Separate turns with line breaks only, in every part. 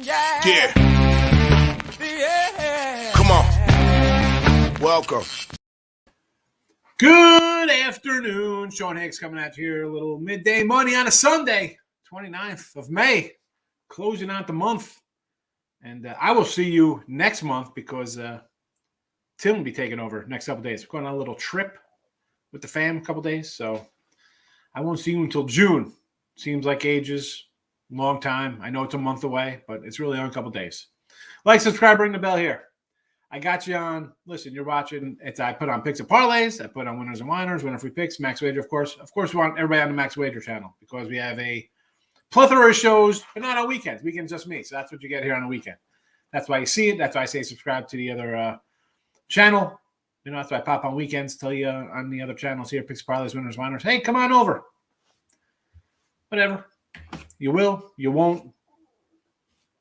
Yeah. Come on. Welcome.
Good afternoon. Sean Higgs coming at you here. A little midday money on a Sunday, 29th of May, closing out the month. And I will see you next month because Tim will be taking over next couple days. We're going on a little trip with the fam a couple days. So I won't see you until June. Seems like ages. Long time. I know it's a month away, but it's really only a couple days. Like, subscribe, ring the bell here. I got you on. Listen, you're watching. I put on picks and parlays. I put on winners and whiners, winner free picks, Max Wager, of course. Of course, we want everybody on the Max Wager channel because we have a plethora of shows, but not on weekends. Weekends just me. So that's what you get here on the weekend. That's why you see it. That's why I say subscribe to the other channel. You know, that's why I pop on weekends. Tell you on the other channels here, picks, parlays, winners, whiners. Hey, come on over. Whatever. You will, you won't.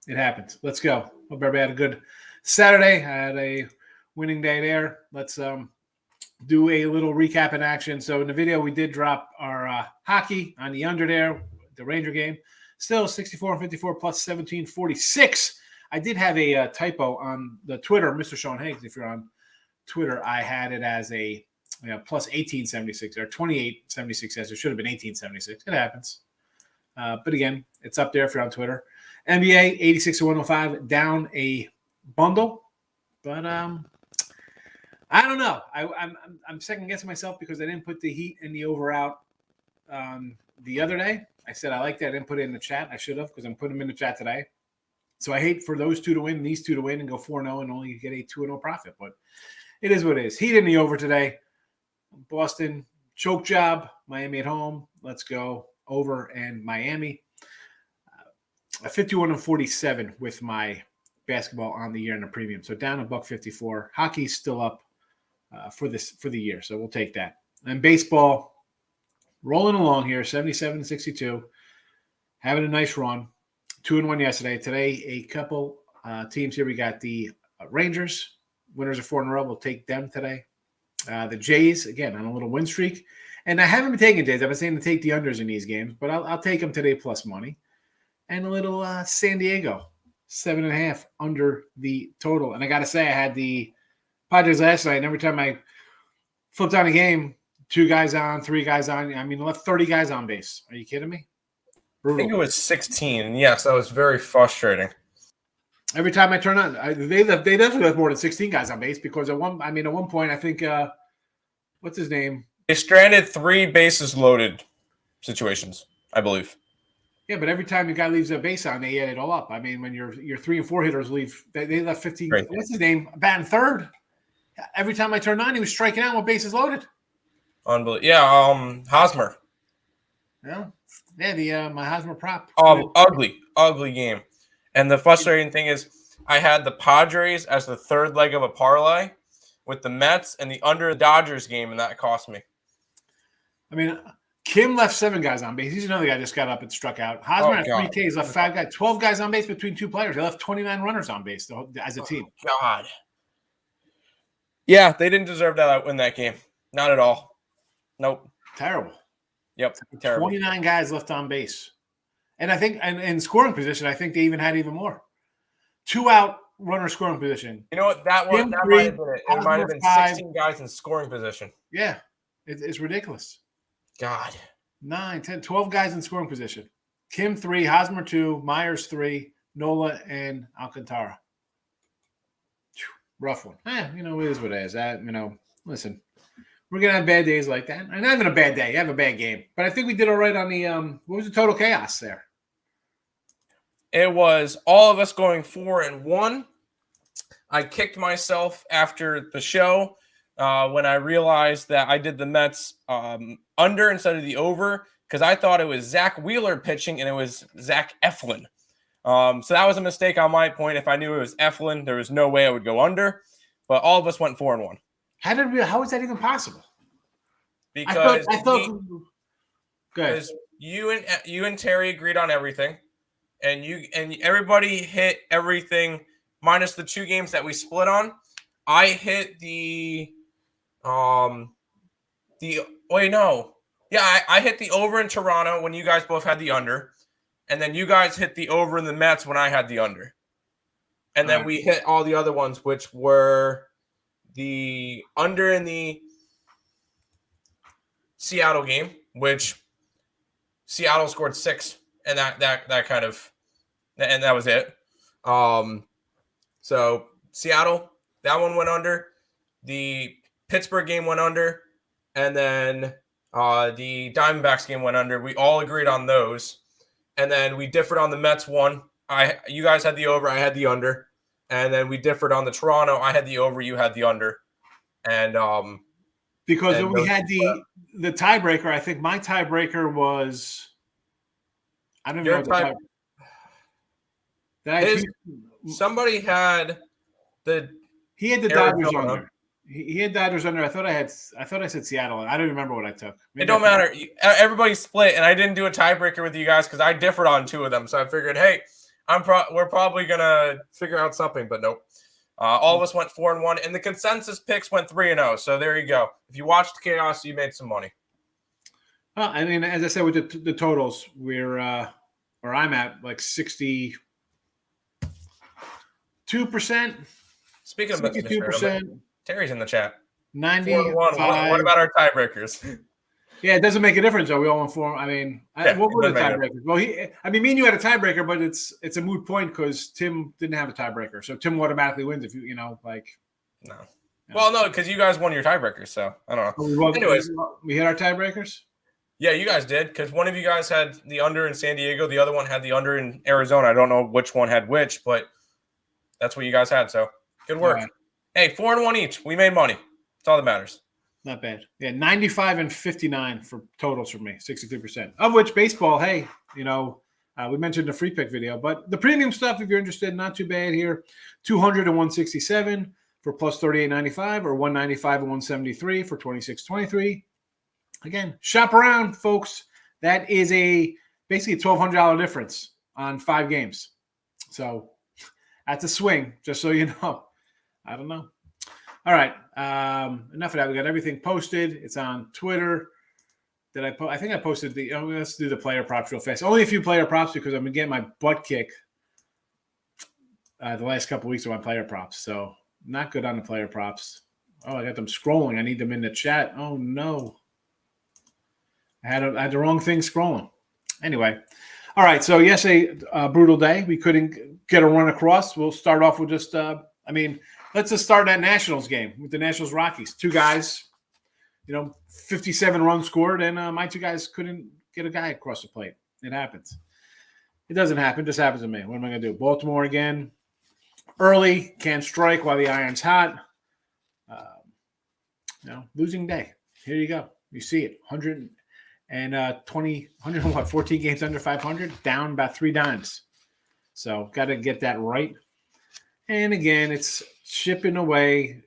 It happens. Let's go. Hope everybody had a good Saturday. I had a winning day there. Let's do a little recap in action. So in the video, we did drop our hockey on the under there, the Ranger game. Still 64-54 plus 17-46. I did have a typo on the Twitter, Mr. Sean Higgs. If you're on Twitter, I had it as a plus 1876 or 2876 as it should have been 1876. It happens. But again, it's up there if you're on Twitter. NBA 86-105 down a bundle, but I don't know. I'm second guessing myself because I didn't put the Heat and the over out the other day. I said I like that. I didn't put it in the chat. I should have because I'm putting them in the chat today. So I hate for those two to win, these two to win, and go 4-0 and only get a 2-0 profit. But it is what it is. Heat in the over today. Boston choke job. Miami at home. Let's go. Over and Miami. 51-47 with my basketball on the year and the premium. So down $1.54. Hockey's still up for the year. So we'll take that. And baseball rolling along here, 77-62. Having a nice run. 2-1 yesterday. Today, a couple teams here. We got the Rangers. Winners of 4 in a row. We'll take them today. The Jays, again, on a little win streak. And I haven't been taking Jays. I've been saying to take the unders in these games, but I'll take them today plus money. And a little San Diego, 7.5 under the total. And I got to say, I had the Padres last night, and every time I flipped on a game, 2 guys on, 3 guys on. I mean, left 30 guys on base. Are you kidding me? Brutal.
I think it was 16. Yes, that was very frustrating.
Every time I turn on, they definitely left more than 16 guys on base because at one point, I think, what's his name?
They stranded 3 bases loaded situations, I believe.
Yeah, but every time the guy leaves a base on, they add it all up. I mean, when your 3 and 4 hitters leave, they left 15. Right. What's his name? Batting third. Every time I turned on, he was striking out with bases loaded.
Unbelievable. Yeah, Hosmer.
Yeah, my Hosmer prop.
Ugly game. And the frustrating thing is, I had the Padres as the third leg of a parlay with the Mets and the under Dodgers game, and that cost me.
I mean, Kim left 7 guys on base. He's another guy just got up and struck out. Hosmer had 3 Ks, left 5 guys, 12 guys on base between 2 players. They left 29 runners on base as a team.
God. Yeah, they didn't deserve that win that game. Not at all. Nope.
Terrible.
Yep. Terrible.
29 guys left on base. And I think and in scoring position, I think they even had even more. 2 out runner scoring position.
You know what? That might have been it. It might have been 16 guys in scoring position.
Yeah. It's ridiculous.
God.
9, 10, 12 guys in scoring position. Kim 3, Hosmer 2, Myers 3, Nola, and Alcantara. Rough one. It is what it is. Listen, we're going to have bad days like that. And not even a bad day. You have a bad game. But I think we did all right on the what was the total chaos there?
It was all of us going 4-1. I kicked myself after the show when I realized that I did the Mets under instead of the over because I thought it was Zach Wheeler pitching and it was Zach Eflin. So that was a mistake on my point. If I knew it was Eflin, there was no way I would go under. But all of us went 4-1.
How is that even possible?
Because
I thought
because you and Terry agreed on everything. And everybody hit everything minus the 2 games that we split on. I hit I hit the over in Toronto when you guys both had the under. and then you guys hit the over in the Mets when I had the under. And then we hit all the other ones, which were the under in the Seattle game, which Seattle scored 6, and that kind of, and that was it. So Seattle, that one went under. The Pittsburgh game went under, and then the Diamondbacks game went under. We all agreed on those, and then we differed on the Mets one. You guys had the over, I had the under, and then we differed on the Toronto. I had the over, you had the under, and
because when we had the tiebreaker, I think my tiebreaker was I don't know.
Somebody had
he had the Dodgers under. He had Dodgers under. I thought I said Seattle. I don't remember what I took. Maybe
it don't matter. Everybody split, and I didn't do a tiebreaker with you guys because I differed on 2 of them. So I figured, hey, we're probably gonna figure out something, but nope. All of us went 4-1, and the consensus picks went 3-0. So there you go. If you watched Chaos, you made some money.
Well, I mean, as I said with the totals, we're where I'm at like 62%.
Speaking of 62%, Terry's in the chat.
95.
What about our tiebreakers?
Yeah, it doesn't make a difference though. We all went for. I mean, what were the tiebreakers? Well, me and you had a tiebreaker, but it's a moot point because Tim didn't have a tiebreaker, so Tim automatically wins if no. Well,
no, because you guys won your tiebreakers, so I don't know.
Anyways, we hit our tiebreakers.
Yeah, you guys did because one of you guys had the under in San Diego, the other one had the under in Arizona. I don't know which one had which, but that's what you guys had. So good work. Right. Hey, 4-1 each. We made money. That's all that matters.
Not bad. Yeah, 95 and 59 for totals for me, 63%. Of which baseball, hey, we mentioned the free pick video, but the premium stuff, if you're interested, not too bad here. 200 and 167 for plus 38.95 or 195 and 173 for 26.23. Again, shop around, folks. That is basically a $1,200 difference on 5 games. So that's a swing, just so you know. I don't know. All right. Enough of that. We got everything posted. It's on Twitter. Did I I think I posted let's do the player props real fast. Only a few player props because I've been getting my butt kicked the last couple of weeks of my player props. So not good on the player props. Oh, I got them scrolling. I need them in the chat. Oh, no. I had the wrong thing scrolling. Anyway. All right. So yesterday, brutal day. We couldn't get a run across. We'll start off with just, let's just start that Nationals game with the Nationals Rockies. 2 guys, 57 runs scored, and my 2 guys couldn't get a guy across the plate. It happens. It doesn't happen. It just happens to me. What am I going to do? Baltimore again. Early, can't strike while the iron's hot. Losing day. Here you go. You see it. 14 games under 500, down about 3 dimes. So got to get that right. And again, it's chipping away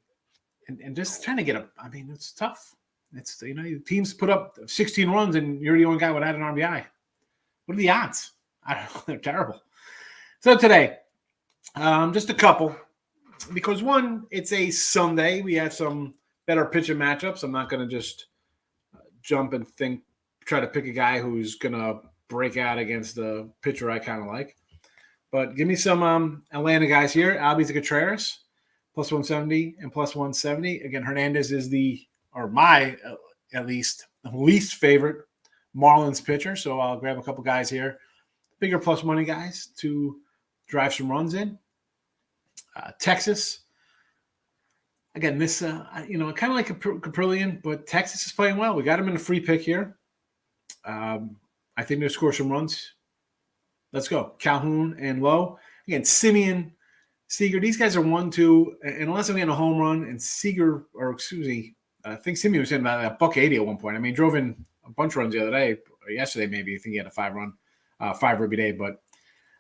and just trying to get it's tough. It's, teams put up 16 runs and you're the only guy without an RBI. What are the odds? I don't know. They're terrible. So today, just a couple, because one, it's a Sunday. We have some better pitching matchups. I'm not going to just jump and try to pick a guy who's going to break out against the pitcher I kind of like. But give me some Atlanta guys here. Albies and Contreras, plus 170 and plus 170. Again, Hernandez is my at least favorite Marlins pitcher. So I'll grab a couple guys here. Bigger plus money guys to drive some runs in. Texas. Again, this, kind of like Caprillion, but Texas is playing well. We got him in a free pick here. I think they'll score some runs. Let's go. Calhoun and Lowe. Again, Simeon, Seager. These guys are 1-2. And unless I'm getting a home run, and Seager, I think Simeon was hitting about $180 at one point. I mean, he drove in a bunch of runs the other day, or yesterday maybe. I think he had a 5 every day. But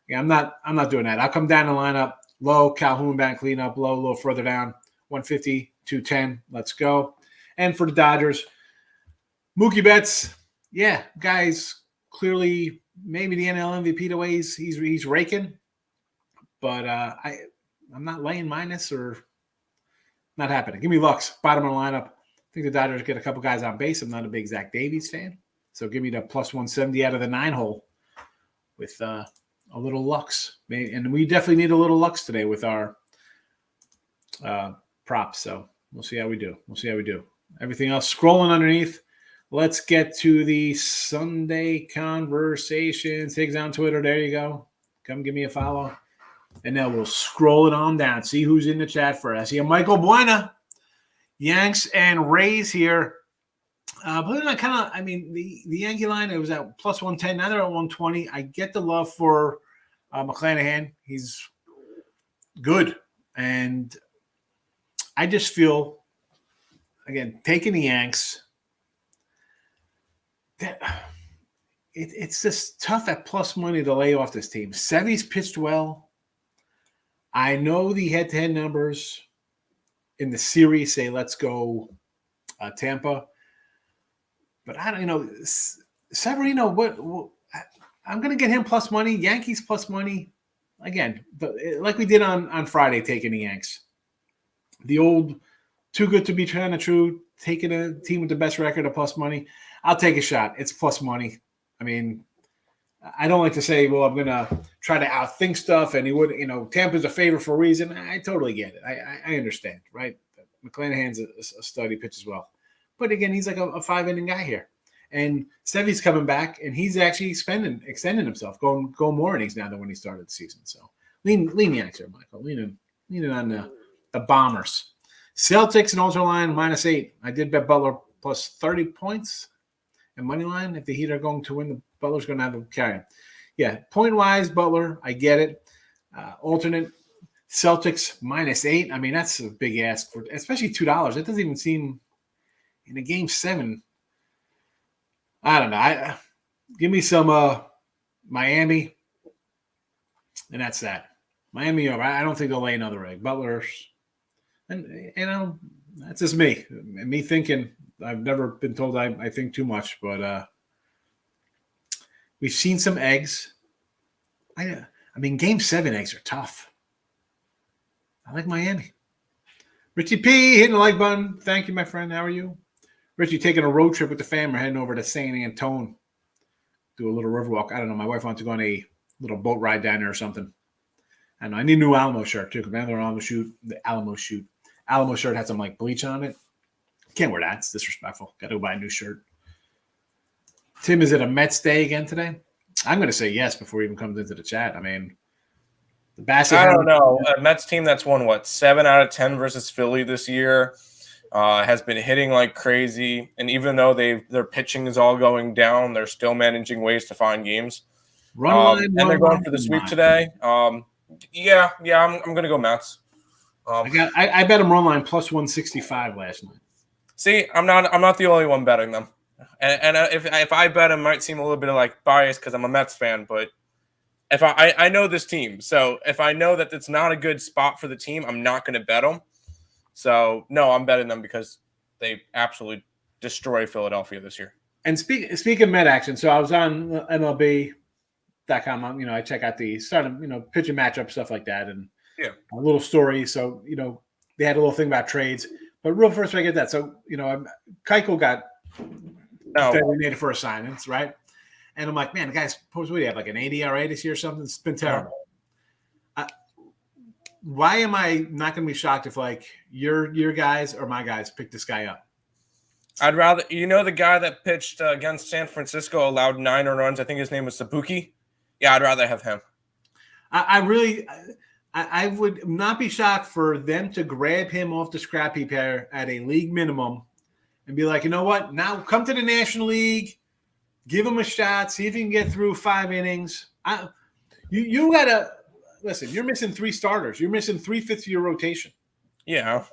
yeah, I'm not doing that. I'll come down the lineup. Lowe, Calhoun back cleanup. Lowe a little further down. 150, 210. Let's go. And for the Dodgers, Mookie Betts. Yeah, guys, clearly maybe the NL MVP the way he's raking, but I'm not laying minus or not happening. Give me Lux, bottom of the lineup. I think the Dodgers get a couple guys on base. I'm not a big Zach Davies fan, so give me the plus 170 out of the 9 hole. with a little Lux. And we definitely need a little Lux today with our props. So we'll see how we do. Everything else scrolling underneath. Let's get to the Sunday conversations. Higgs on Twitter. There you go. Come give me a follow. And then we'll scroll it on down. See who's in the chat for us. Here, Michael Buena. Yanks and Rays here. Believe it or not, the Yankee line, it was at plus 110. Now they're at 120. I get the love for McClanahan. He's good. And I just feel, again, taking the Yanks, that it's just tough at plus money to lay off this team. Sevy's pitched well. I know the head-to-head numbers in the series say let's go Tampa. But I don't know. Severino, what I'm going to get him plus money. Yankees plus money. Again, like we did on Friday, taking the Yanks. The old too good to be kind of true, taking a team with the best record of plus money. I'll take a shot. It's plus money. I mean, I don't like to say, well, I'm going to try to outthink stuff. And he would, Tampa's a favorite for a reason. I totally get it. I understand, right? McClanahan's a stud. Pitches well. But again, he's like a 5-inning guy here. And Sevy's coming back, and he's actually extending himself, going more innings now than when he started the season. So lean Yanks here, Michael. Leaning on the Bombers. Celtics and ultra line -8. I did bet Butler plus 30 points and money line. If the Heat are going to win, the Butler's going to have to carry him. Yeah, point-wise, Butler, I get it. Alternate Celtics -8. I mean, that's a big ask, for especially $2. That doesn't even seem in a game 7. I don't know. Give me some Miami, and that's that. Miami over. I don't think they'll lay another egg. Butler's, and that's just me. Me thinking. I've never been told I think too much, but we've seen some eggs. I mean, game 7 eggs are tough. I like Miami. Richie P hitting the like button. Thank you, my friend. How are you? Richie taking a road trip with the fam. We're heading over to San Antone. Do a little river walk. I don't know. My wife wants to go on a little boat ride down there or something. I know. I need a new Alamo shirt, too. Because the Alamo shoot. Alamo shirt had some, bleach on it. Can't wear that. It's disrespectful. Got to go buy a new shirt. Tim, is it a Mets day again today? I'm going to say yes before he even comes into the chat. I mean, the Bassett.
I don't know. A Mets team that's won, 7 out of 10 versus Philly this year. Has been hitting like crazy, and even though their pitching is all going down, they're still managing ways to find games. And they're going for the sweep today. I'm going to go Mets.
I bet them run line plus 165 last night.
See, I'm not the only one betting them, and if I bet them, it might seem a little bit of bias because I'm a Mets fan, but if I know this team, so if I know that it's not a good spot for the team, I'm not going to bet them. So, no, I'm betting them because they absolutely destroy Philadelphia this year.
And speaking of Met action, so I was on MLB.com. I check out the pitching matchup, stuff like that, and a little story. So, they had a little thing about trades. But real first, I get that. So, Keuchel got designated for assignments, right? And I'm like, man, the guy's supposed to have an 80 ERA this year or something. It's been terrible. Why am I not going to be shocked if your guys or my guys pick this guy up?
I'd rather the guy that pitched against San Francisco allowed 9 runs. I think his name was Sabuki. Yeah, I'd rather have him.
I would not be shocked for them to grab him off the scrap heap here at a league minimum and be like, you know what? Now come to the National League, give him a shot, see if you can get through 5 innings. You got to. Listen, you're missing 3 starters. You're missing 3 fifth-year rotation.
Yeah.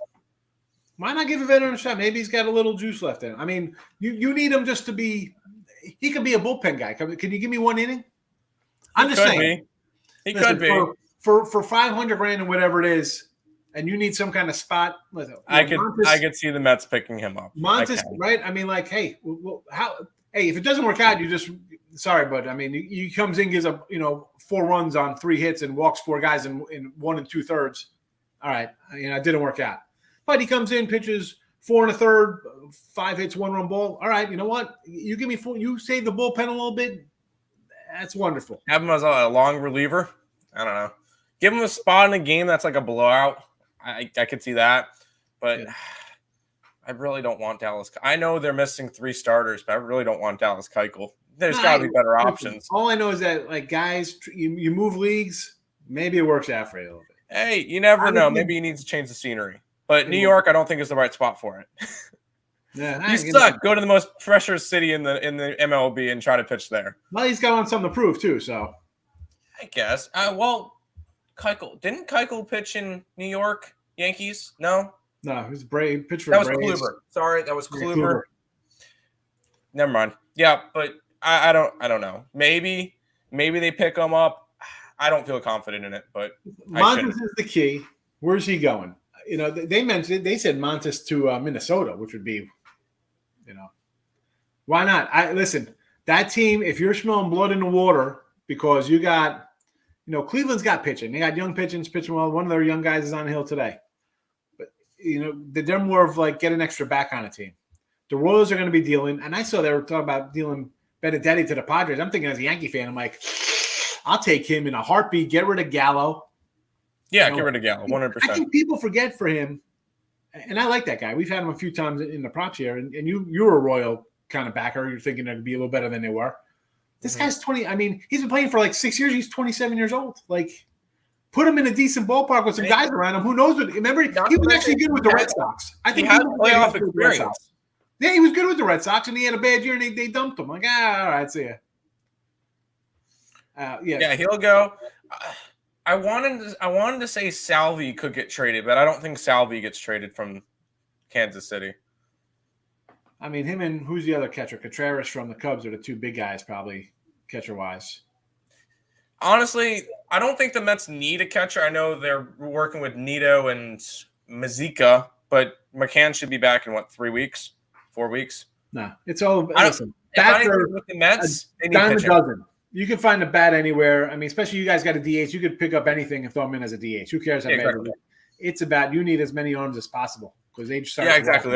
Why not give a veteran a shot? Maybe he's got a little juice left in him. I mean, you need him just to be – he could be a bullpen guy. Can you give me 1 inning? I'm just saying.
He could be.
For $500,000 and whatever it is, and you need some kind of spot. Listen,
I could see the Mets picking him up.
Montes, right? I mean, hey, if it doesn't work out, you just – sorry, but I mean, he comes in, gives up 4 runs on 3 hits, and walks 4 guys in 1 2/3. All right, it didn't work out. But he comes in, pitches 4 1/3, 5 hits, 1 run ball. All right, you know what? You give me 4. You save the bullpen a little bit. That's wonderful.
Have him as a long reliever. I don't know. Give him a spot in a game that's like a blowout. I could see that, but
Yeah.
I really don't want Dallas. I know they're missing 3 starters, but I really don't want Dallas Keuchel. There's got to be better options.
All I know is that, like, guys, you move leagues, maybe it works out for you a little bit.
Hey, you never know. Maybe he needs to change the scenery. But New York, I don't think is the right spot for it.
Yeah,
you suck. Go to the most pressured city in the MLB and try to pitch there.
Well, he's got something to prove too. So,
I guess. Keuchel didn't Keuchel pitch in New York Yankees? No,
he was brave. Pitch for
that was
Braves.
Kluber. Sorry, that was Kluber.
Kluber.
Never mind. Yeah, but I don't know. Maybe they pick him up. I don't feel confident in it, but
Montes is the key. Where's he going? You know, they said Montes to Minnesota, which would be, you know, why not? Listen, that team, if you're smelling blood in the water because you got, you know, Cleveland's got pitching. They got young pitching well. One of their young guys is on the hill today. But, you know, they're more of like get an extra back on a team. The Royals are going to be dealing, and I saw they were talking about dealing Benedetti to the Padres. I'm thinking as a Yankee fan, I'm like, I'll take him in a heartbeat. Get rid of Gallo.
Yeah, get rid of Gallo, 100%.
I think people forget for him, and I like that guy. We've had him a few times in the props here, and you're a Royal kind of backer. You're thinking they'd be a little better than they were. This guy's 20. I mean, he's been playing for like 6 years. He's 27 years old. Like, put him in a decent ballpark with some guys around him. Who knows what? Remember, he was actually good with the Red Sox. I think
he had playoff experience.
Yeah, he was good with the Red Sox, and he had a bad year, and they dumped him. Like, all right, see ya.
Yeah, he'll go. I wanted to say Salvi could get traded, but I don't think Salvi gets traded from Kansas City.
I mean, him and who's the other catcher? Contreras from the Cubs are the two big guys, probably catcher-wise.
Honestly, I don't think the Mets need a catcher. I know they're working with Nito and Mazika, but McCann should be back in 3 weeks, 4 weeks.
No, it's all. Listen,
with the Mets, they need
dime a
pitching.
dozen. You can find a bat anywhere. I mean, especially you guys got a DH. You could pick up anything and throw them in as a DH. Who cares how bad
exactly.
it is? It's about you need as many arms as possible because they just start.
Yeah, exactly.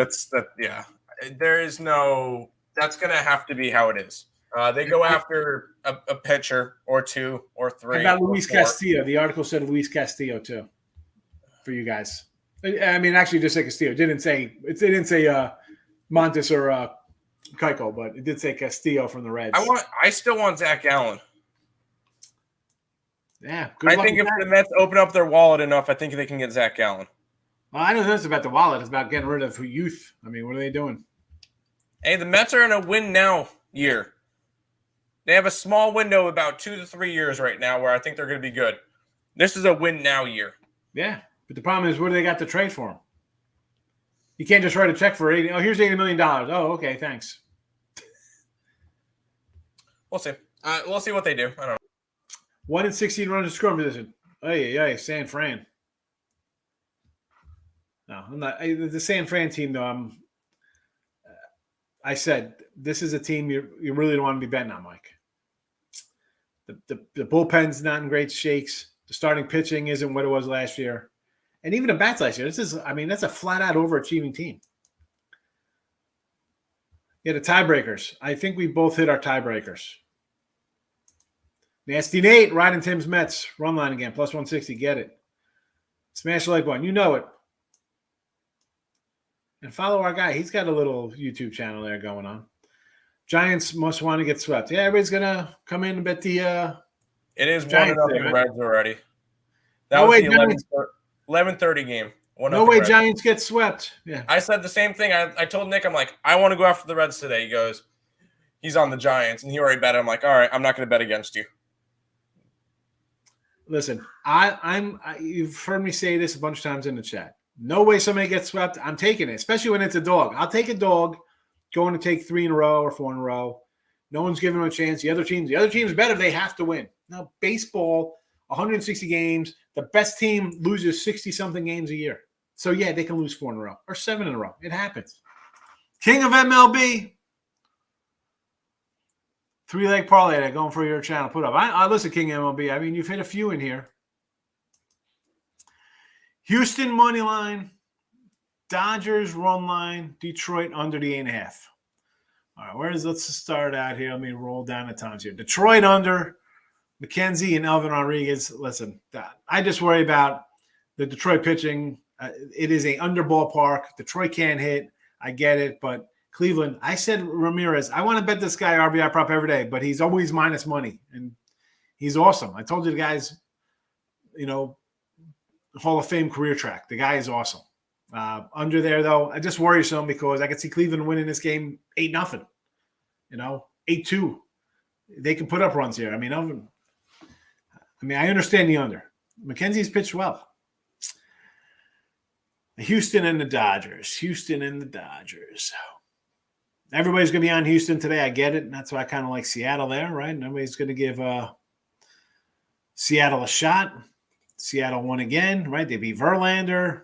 Yeah. There is no. That's going to have to be how it is. They go after a pitcher or 2 or 3.
How about Luis Castillo? The article said Luis Castillo too. For you guys, I mean, actually, just say Castillo. It didn't say Montes or Keuchel, but it did say Castillo from the Reds.
I still want Zach Gallen.
Yeah,
I think if the Mets open up their wallet enough, I think they can get Zach Gallen.
Well, I don't know it's about the wallet. It's about getting rid of youth. I mean, what are they doing?
Hey, the Mets are in a win now year. They have a small window of about 2 to 3 years right now where I think they're going to be good. This is a win now year.
Yeah, but the problem is, what do they got to trade for him? You can't just write a check for 80. Oh, here's $80 million. Oh, okay, thanks.
We'll see. We'll see what they do. I don't know.
1 in 16 runs in scoring position. Hey, San Fran. No, I'm not. The San Fran team, though, I said this is a team you really don't want to be betting on, Mike. The bullpen's not in great shakes. The starting pitching isn't what it was last year. And even the bats last year. That's a flat-out overachieving team. Yeah, the tiebreakers. I think we both hit our tiebreakers. Nasty Nate, riding Tim's Mets. Run line again, plus 160. Get it. Smash the like button. You know it. And follow our guy. He's got a little YouTube channel there going on. Giants must want to get swept. Yeah, everybody's going to come in and bet the
it is
Giants
1-0
there,
Reds already. That
no
was
way,
the 11:30 game.
No way Giants get swept. Yeah.
I said the same thing. I told Nick, I'm like, I want to go after the Reds today. He goes, he's on the Giants, and he already bet. I'm like, all right, I'm not going to bet against you.
Listen, you've heard me say this a bunch of times in the chat. No way somebody gets swept. I'm taking it, especially when it's a dog. I'll take a dog going to take 3 in a row or 4 in a row. No one's giving them a chance. The other team's better. They have to win. Now, baseball, 160 games. The best team loses 60-something games a year. So, yeah, they can lose 4 in a row or 7 in a row. It happens. King of MLB. 3-leg parlay there going for your channel. Put up. I listen, King of MLB. I mean, you've hit a few in here. Houston money line, Dodgers run line, Detroit under the 8.5. All right, let's start out here. Let me roll down the times here. Detroit under McKenzie and Elvin Rodriguez. Listen, I just worry about the Detroit pitching. It is a under ballpark. Detroit can't hit. I get it, but Cleveland, I said Ramirez. I want to bet this guy RBI prop every day, but he's always minus money, and he's awesome. I told you the guy's, Hall of Fame career track. The guy is awesome. Under there, though, I just worry some because I could see Cleveland winning this game 8-0, 8-2. They can put up runs here. I understand the under. McKenzie's pitched well. Houston and the Dodgers. Everybody's going to be on Houston today. I get it. And that's why I kind of like Seattle there, right? Nobody's going to give Seattle a shot. Seattle won again, right? They beat Verlander.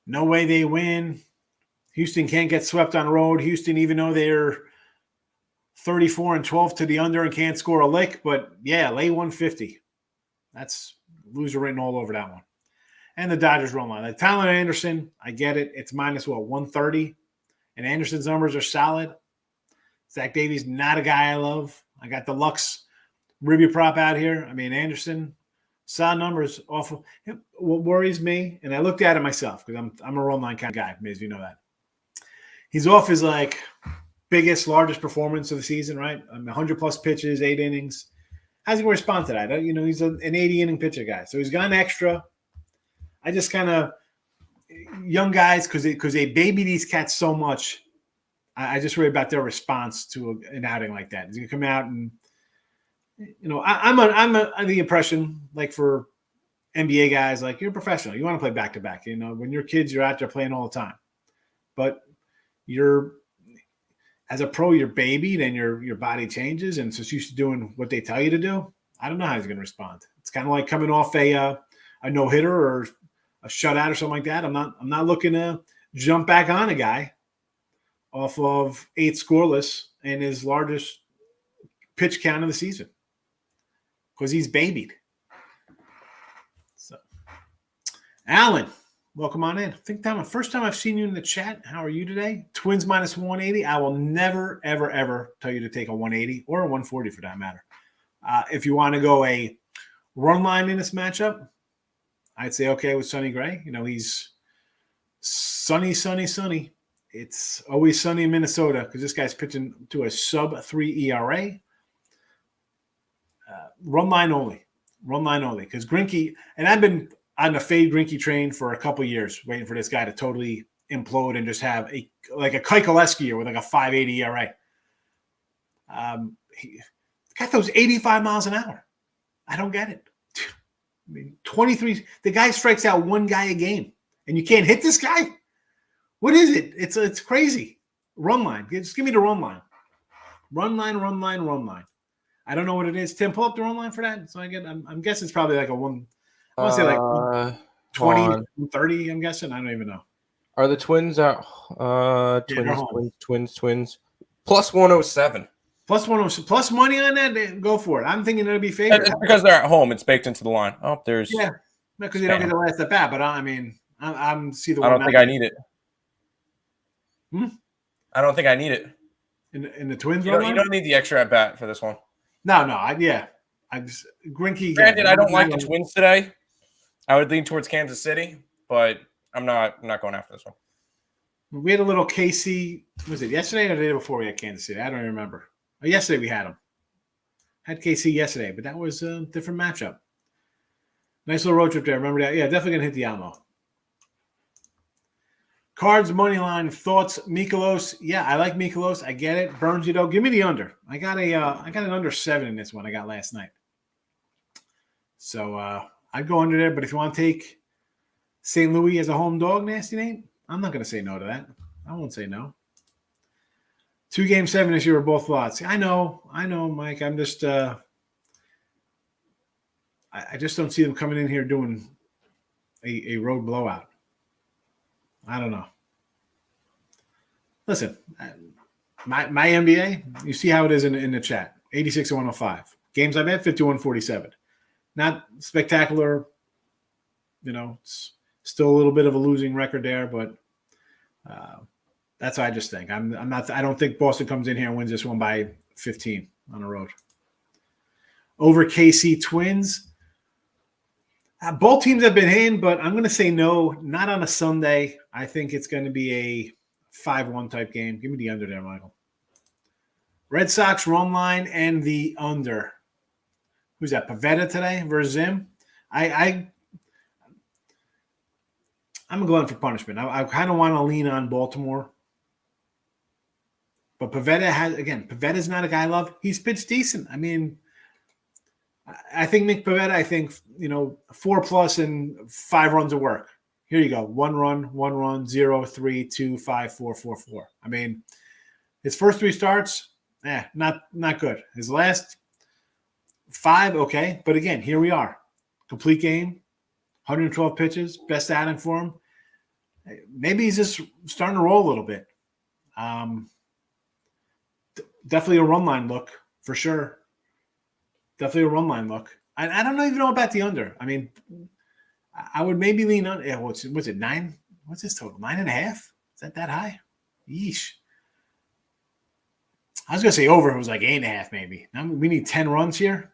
No way they win. Houston can't get swept on the road. Houston, even though they're 34-12 to the under and can't score a lick, but yeah, lay 150. That's loser written all over that one. And the Dodgers run line. Like Tyler Anderson, I get it. It's minus 130. And Anderson's numbers are solid. Zach Davies, not a guy I love. I got the Lux Ribby prop out here. Anderson, solid numbers, awful. What worries me, and I looked at it myself because I'm a run line kind of guy, as you know that. He's off his biggest, largest performance of the season, right? 100+ pitches, 8 innings. How's he going to respond to that? He's an 80-inning pitcher guy. So he's gone extra. I just kind of young guys because they baby these cats so much. I just worry about their response to an outing like that. He's going to come out and I'm under the impression for NBA guys, you're a professional. You want to play back to back. When you're kids, you're out there playing all the time. But as a pro, you're babied and your body changes, and so it's used to doing what they tell you to do. I don't know how he's going to respond. It's kind of like coming off a no hitter or a shutout or something like that. I'm not looking to jump back on a guy off of 8 scoreless and his largest pitch count of the season because he's babied. So, Alan, welcome on in. First time I've seen you in the chat. How are you today? Twins minus 180. I will never, ever, ever tell you to take a 180 or a 140 for that matter. If you want to go a run line in this matchup, I'd say okay with Sonny Gray. He's sunny. It's always sunny in Minnesota because this guy's pitching to a sub-3 ERA. Run line only because Greinke, and I've been on the fade Greinke train for a couple years waiting for this guy to totally implode and just have a Keuchel year with a 5.80 ERA. He got those 85 miles an hour. I don't get it. 23. The guy strikes out one guy a game, and you can't hit this guy. What is it? It's crazy. Run line. Just give me the run line. Run line. I don't know what it is. Tim, pull up the run line for that. So I'm guessing it's probably a one. I want to say 20, 30. I'm guessing. I don't even know.
Are the Twins at Twins plus 107?
Plus 107. Plus money on that. Go for it. I'm thinking it'll be favored.
It's because they're at home. It's baked into the line. Oh, there's
because you don't get the last at bat. But I'm see the.
I don't think I need it. I don't think I need it.
In the Twins,
you don't need the extra at bat for this one.
No. I just Greinke.
Granted, I don't like the Twins today. I would lean towards Kansas City, but I'm not going after this one.
We had a little KC. Was it yesterday or the day before we had Kansas City? I don't even remember. Yesterday we had them. Had KC yesterday, but that was a different matchup. Nice little road trip there. Remember that? Yeah, definitely gonna hit the Alamo. Cards money line thoughts. Mikolos. Yeah, I like Mikolos. I get it. Burns, give me the under. I got an under 7 in this one I got last night. So I'd go under there. But if you want to take St. Louis as a home dog, Nasty Nate, I'm not gonna say no to that. I won't say no. 2 Game 7 this year were both lots. I know, Mike. I'm just I just don't see them coming in here doing a road blowout. I don't know. Listen, my NBA, you see how it is in the chat. 86 to 105. Games I bet 51-47. Not spectacular. It's still a little bit of a losing record there, but That's what I just think. I'm not. I don't think Boston comes in here and wins this one by 15 on the road. Over KC Twins. Both teams have been in, but I'm going to say no. Not on a Sunday. I think it's going to be a 5-1 type game. Give me the under there, Michael. Red Sox run line and the under. Who's that? Pavetta today versus Zim. I'm going for punishment. I kind of want to lean on Baltimore. But Pavetta's not a guy I love. He's pitched decent. I mean, I think Nick Pavetta, 4+ and 5 runs of work. Here you go. 1 run, 0, 3, 2, 5, 4, 4, 4. I mean, his first 3 starts, not good. His last 5, okay. But again, here we are. Complete game, 112 pitches, best outing for him. Maybe he's just starting to roll a little bit. Definitely a run line look for sure. Definitely a run line look. I don't even know about the under. I mean, I would maybe lean on. Yeah, what's it? 9? What's this total? 9.5? Is that high? Yeesh. I was gonna say over. It was like 8.5 maybe. Now we need 10 runs here.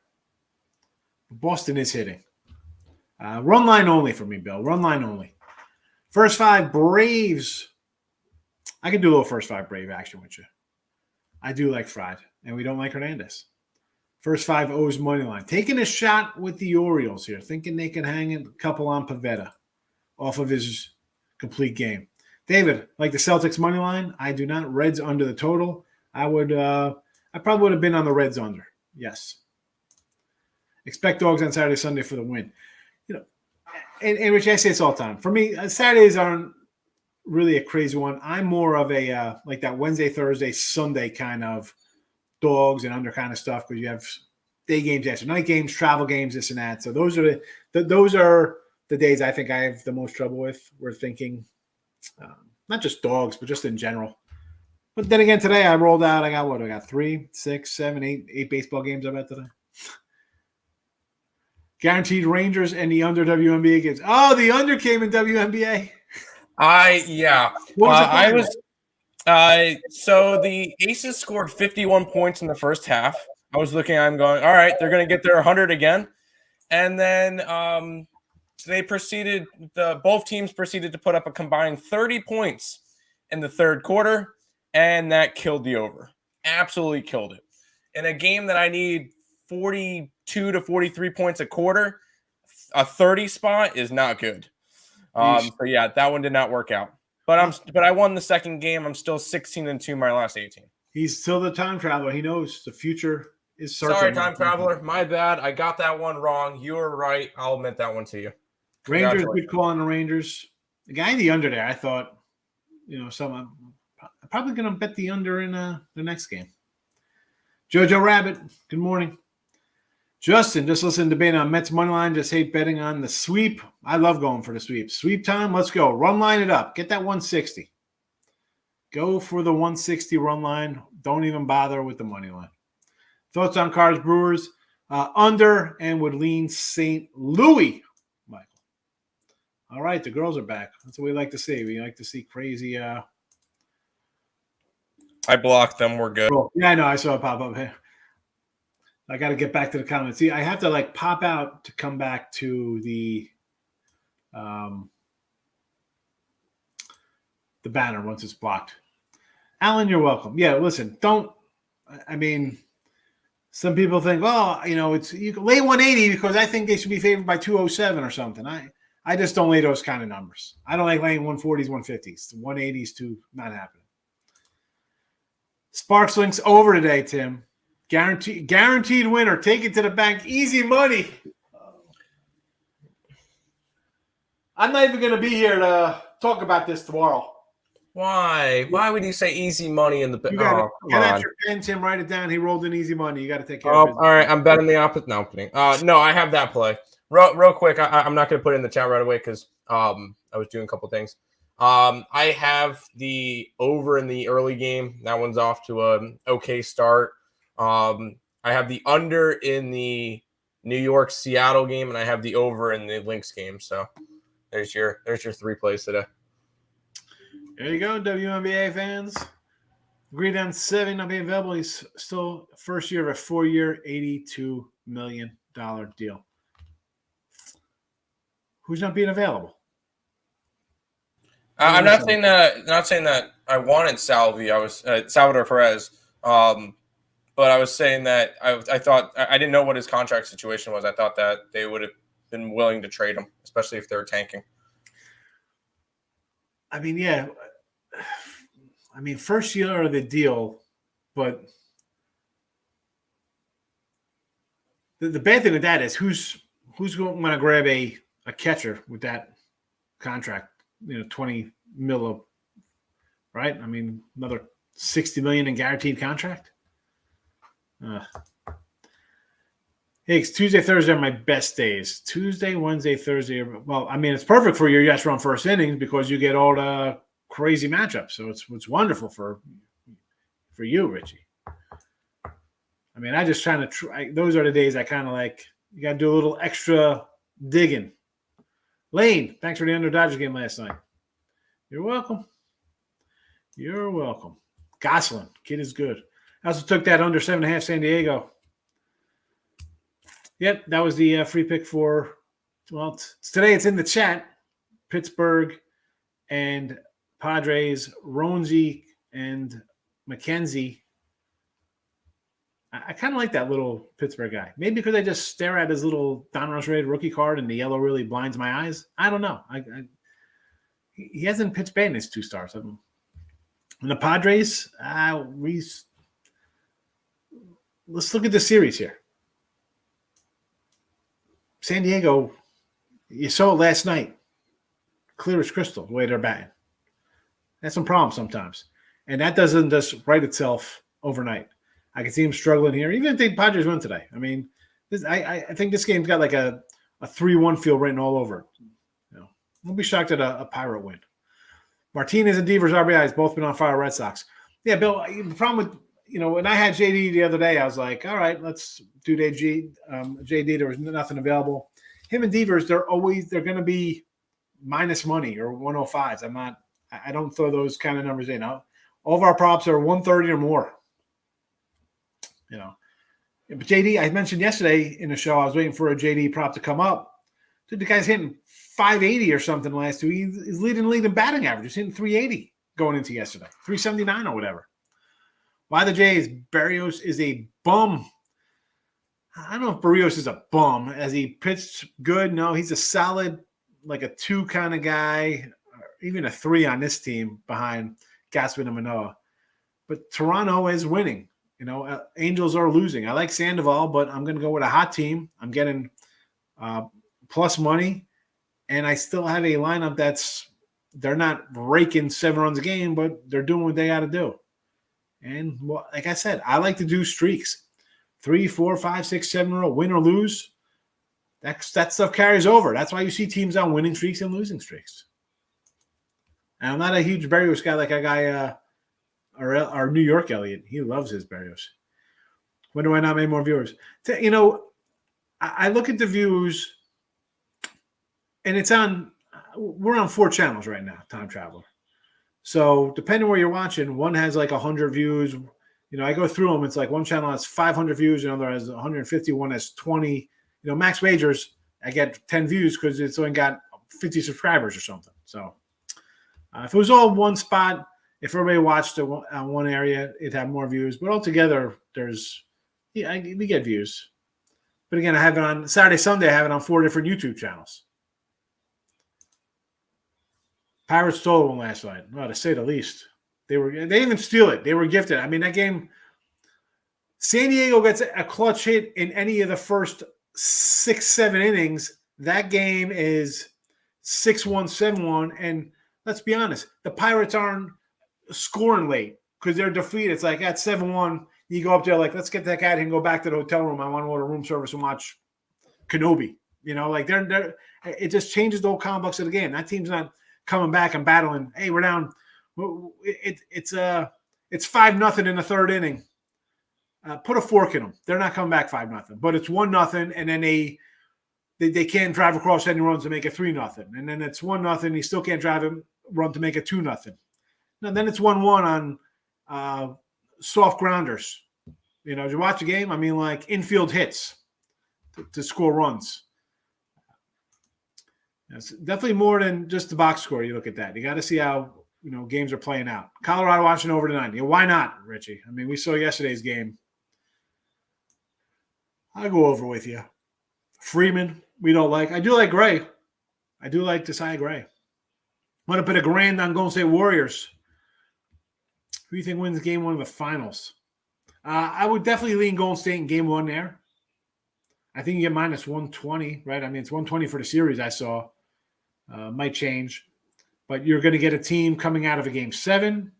Boston is hitting. Run line only for me, Bill. Run line only. First 5 Braves. I could do a little first 5 Brave action with you. I do like Fried, and we don't like Hernandez. First 5 O's money line. Taking a shot with the Orioles here, thinking they can hang a couple on Pavetta off of his complete game. David, like the Celtics money line, I do not. Reds under the total. I probably would have been on the Reds under. Yes. Expect dogs on Saturday, Sunday for the win. And Rich, I say it's all the time. For me, Saturdays aren't really a crazy one. I'm more of a like that Wednesday, Thursday, Sunday kind of dogs and under kind of stuff because you have day games, after night games, travel games, this and that. So those are the days I think I have the most trouble with. We're thinking not just dogs, but just in general. But then again, today I rolled out. I got 3, 6, 7, 8 baseball games I bet today. Guaranteed Rangers and the under WNBA games. Oh, the under came in WNBA.
So the Aces scored 51 points in the first half. I was looking, I'm going, all right, they're going to get their 100 again. And then both teams proceeded to put up a combined 30 points in the third quarter, and that killed the over. Absolutely killed it. In a game that I need 42 to 43 points a quarter, a 30 spot is not good. So yeah, that one did not work out. But I won the second game. I'm still 16-2 my last 18.
He's still the time traveler. He knows the future is certain.
Sorry, time traveler. My bad. I got that one wrong. You were right. I'll admit that one to you.
Rangers, good call on the Rangers. The guy in the under there, I thought, I'm probably going to bet the under in the next game. Jojo Rabbit, good morning. Justin, just listen to debate on Mets money line. Just hate betting on the sweep. I love going for the sweep. Sweep time. Let's go. Run line it up. Get that 160. Go for the 160 run line. Don't even bother with the money line. Thoughts on Cards Brewers? Under and would lean St. Louis, Michael. All right, the girls are back. That's what we like to see. We like to see crazy.
I blocked them. We're good.
Yeah, I know. I saw it pop up here. I got to get back to the comments. See, I have to pop out to come back to the banner once it's blocked. Alan, you're welcome. Yeah, listen, some people think, you can lay 180 because I think they should be favored by 207 or something. I just don't lay those kind of numbers. I don't like laying 140s, 150s. The 180s too, not happening. Sparks links over today, Tim. Guaranteed winner. Take it to the bank. Easy money. I'm not even going to be here to talk about this tomorrow.
Why? Why would you say easy money in the
You got get out your pen, Tim. Write it down. He rolled in easy money. You got to take care of it.
All right. I'm betting the opposite. No, I'm kidding. No, I have that play. Real quick. I'm not going to put it in the chat right away because I was doing a couple things. I have the over in the early game. That one's off to an okay start. I have the under in the New York Seattle game, and I have the over in the Lynx game. So there's your 3 plays today.
There you go, WNBA fans. Agreed on 7 not being available. He's still first year of a 4-year, $82 million deal. Who's not being available?
I'm not saying that. Not saying that I wanted Salvi. I was Salvador Perez. But I was saying that I thought I didn't know what his contract situation was. I thought that they would have been willing to trade him, especially if they're tanking.
I mean, yeah. I mean, first year of the deal, but the bad thing with that is who's going to grab a catcher with that contract? 20 mil, right? I mean, another $60 million in guaranteed contract. Higgs, Tuesday, Thursday are my best days. Tuesday, Wednesday, Thursday. Well, I mean, it's perfect for your yes run first innings because you get all the crazy matchups. So it's wonderful for you, Richie. I mean, I just trying to try. Those are the days I kind of like. You got to do a little extra digging. Lane, thanks for the Under Dodgers game last night. You're welcome. You're welcome. Gosselin, kid is good. I also took that under 7.5 San Diego. Yep, that was the free pick for, well, today it's in the chat. Pittsburgh and Padres, Ronzi and McKenzie. I kind of like that little Pittsburgh guy. Maybe because I just stare at his little Donruss rated rookie card and the yellow really blinds my eyes. I don't know. He hasn't pitched bad in his 2 stars. And the Padres, let's look at the series here. San Diego, you saw it last night. Clear as crystal, the way they're batting. That's some problems sometimes. And that doesn't just right itself overnight. I can see him struggling here, even if the Padres win today. I mean, I think this game's got like a 3-1 feel written all over it. We'll be shocked at a Pirate win. Martinez and Devers RBIs both been on fire. Red Sox. Yeah, Bill. The problem with when I had JD the other day, I was like, all right, let's do JD. There was nothing available. Him and Devers, they're going to be minus money or 105s. I don't throw those kind of numbers in. All of our props are 130 or more. But JD, I mentioned yesterday in the show, I was waiting for a JD prop to come up. Dude, the guy's hitting 580 or something last 2. He's leading in batting average. He's hitting 380 going into yesterday, 379 or whatever. Why the Jays? Berrios is a bum. I don't know if Berrios is a bum. As he pitched good, no, he's a solid, like a 2 kind of guy, or even a 3 on this team behind Gaspin and Manoah. But Toronto is winning. Angels are losing. I like Sandoval, but I'm going to go with a hot team. I'm getting plus money, and I still have a lineup they're not raking 7 runs a game, but they're doing what they got to do. And like I said, I like to do streaks. 3, 4, 5, 6, 7 in a row, win or lose. That stuff carries over. That's why you see teams on winning streaks and losing streaks. And I'm not a huge Berrios guy like a guy, our New York Elliott. He loves his Berrios. When do I not make more viewers? I look at the views, and we're on 4 channels right now, Time Traveler. So depending where you're watching, one has like 100 views. I go through them. It's like one channel has 500 views, another has 150, one has 20. Max Wagers, I get 10 views because it's only got 50 subscribers or something. So if it was all one spot, if everybody watched on one area, it'd have more views. But altogether, we get views. But again, I have it on Saturday, Sunday. I have it on 4 different YouTube channels. Pirates stole one last night. Well, to say the least. They didn't even steal it. They were gifted. I mean, that game, San Diego gets a clutch hit in any of the first 6, 7 innings. That game is 6-1, 7-1. And let's be honest, the Pirates aren't scoring late because they're defeated. It's like at 7-1, you go up there like, let's get that guy and go back to the hotel room. I want to order room service and watch Kenobi. It just changes the whole complex of the game. That team's not coming back and battling. Hey, we're down. It's 5-0 in the 3rd inning. Put a fork in them. They're not coming back 5-0, but it's 1-0, and then they can't drive across any runs to make it 3-0, and then it's 1-0. You still can't drive a run to make it 2-0. No, then it's 1-1 on soft grounders. You know, did you watch the game? I mean, like infield hits to score runs. It's definitely more than just the box score. You look at that. You got to see how, you know, games are playing out. Colorado watching over tonight. You know, why not, Richie? I mean, we saw yesterday's game. I'll go over with you. Freeman, we don't like. I do like Gray. I do like Desai Gray. Want to put a grand on Golden State Warriors. Who do you think wins game 1 of the finals? I would definitely lean Golden State in game 1 there. I think you get minus 120, right? I mean, it's 120 for the series I saw. Might change. But you're going to get a team coming out of a game 7.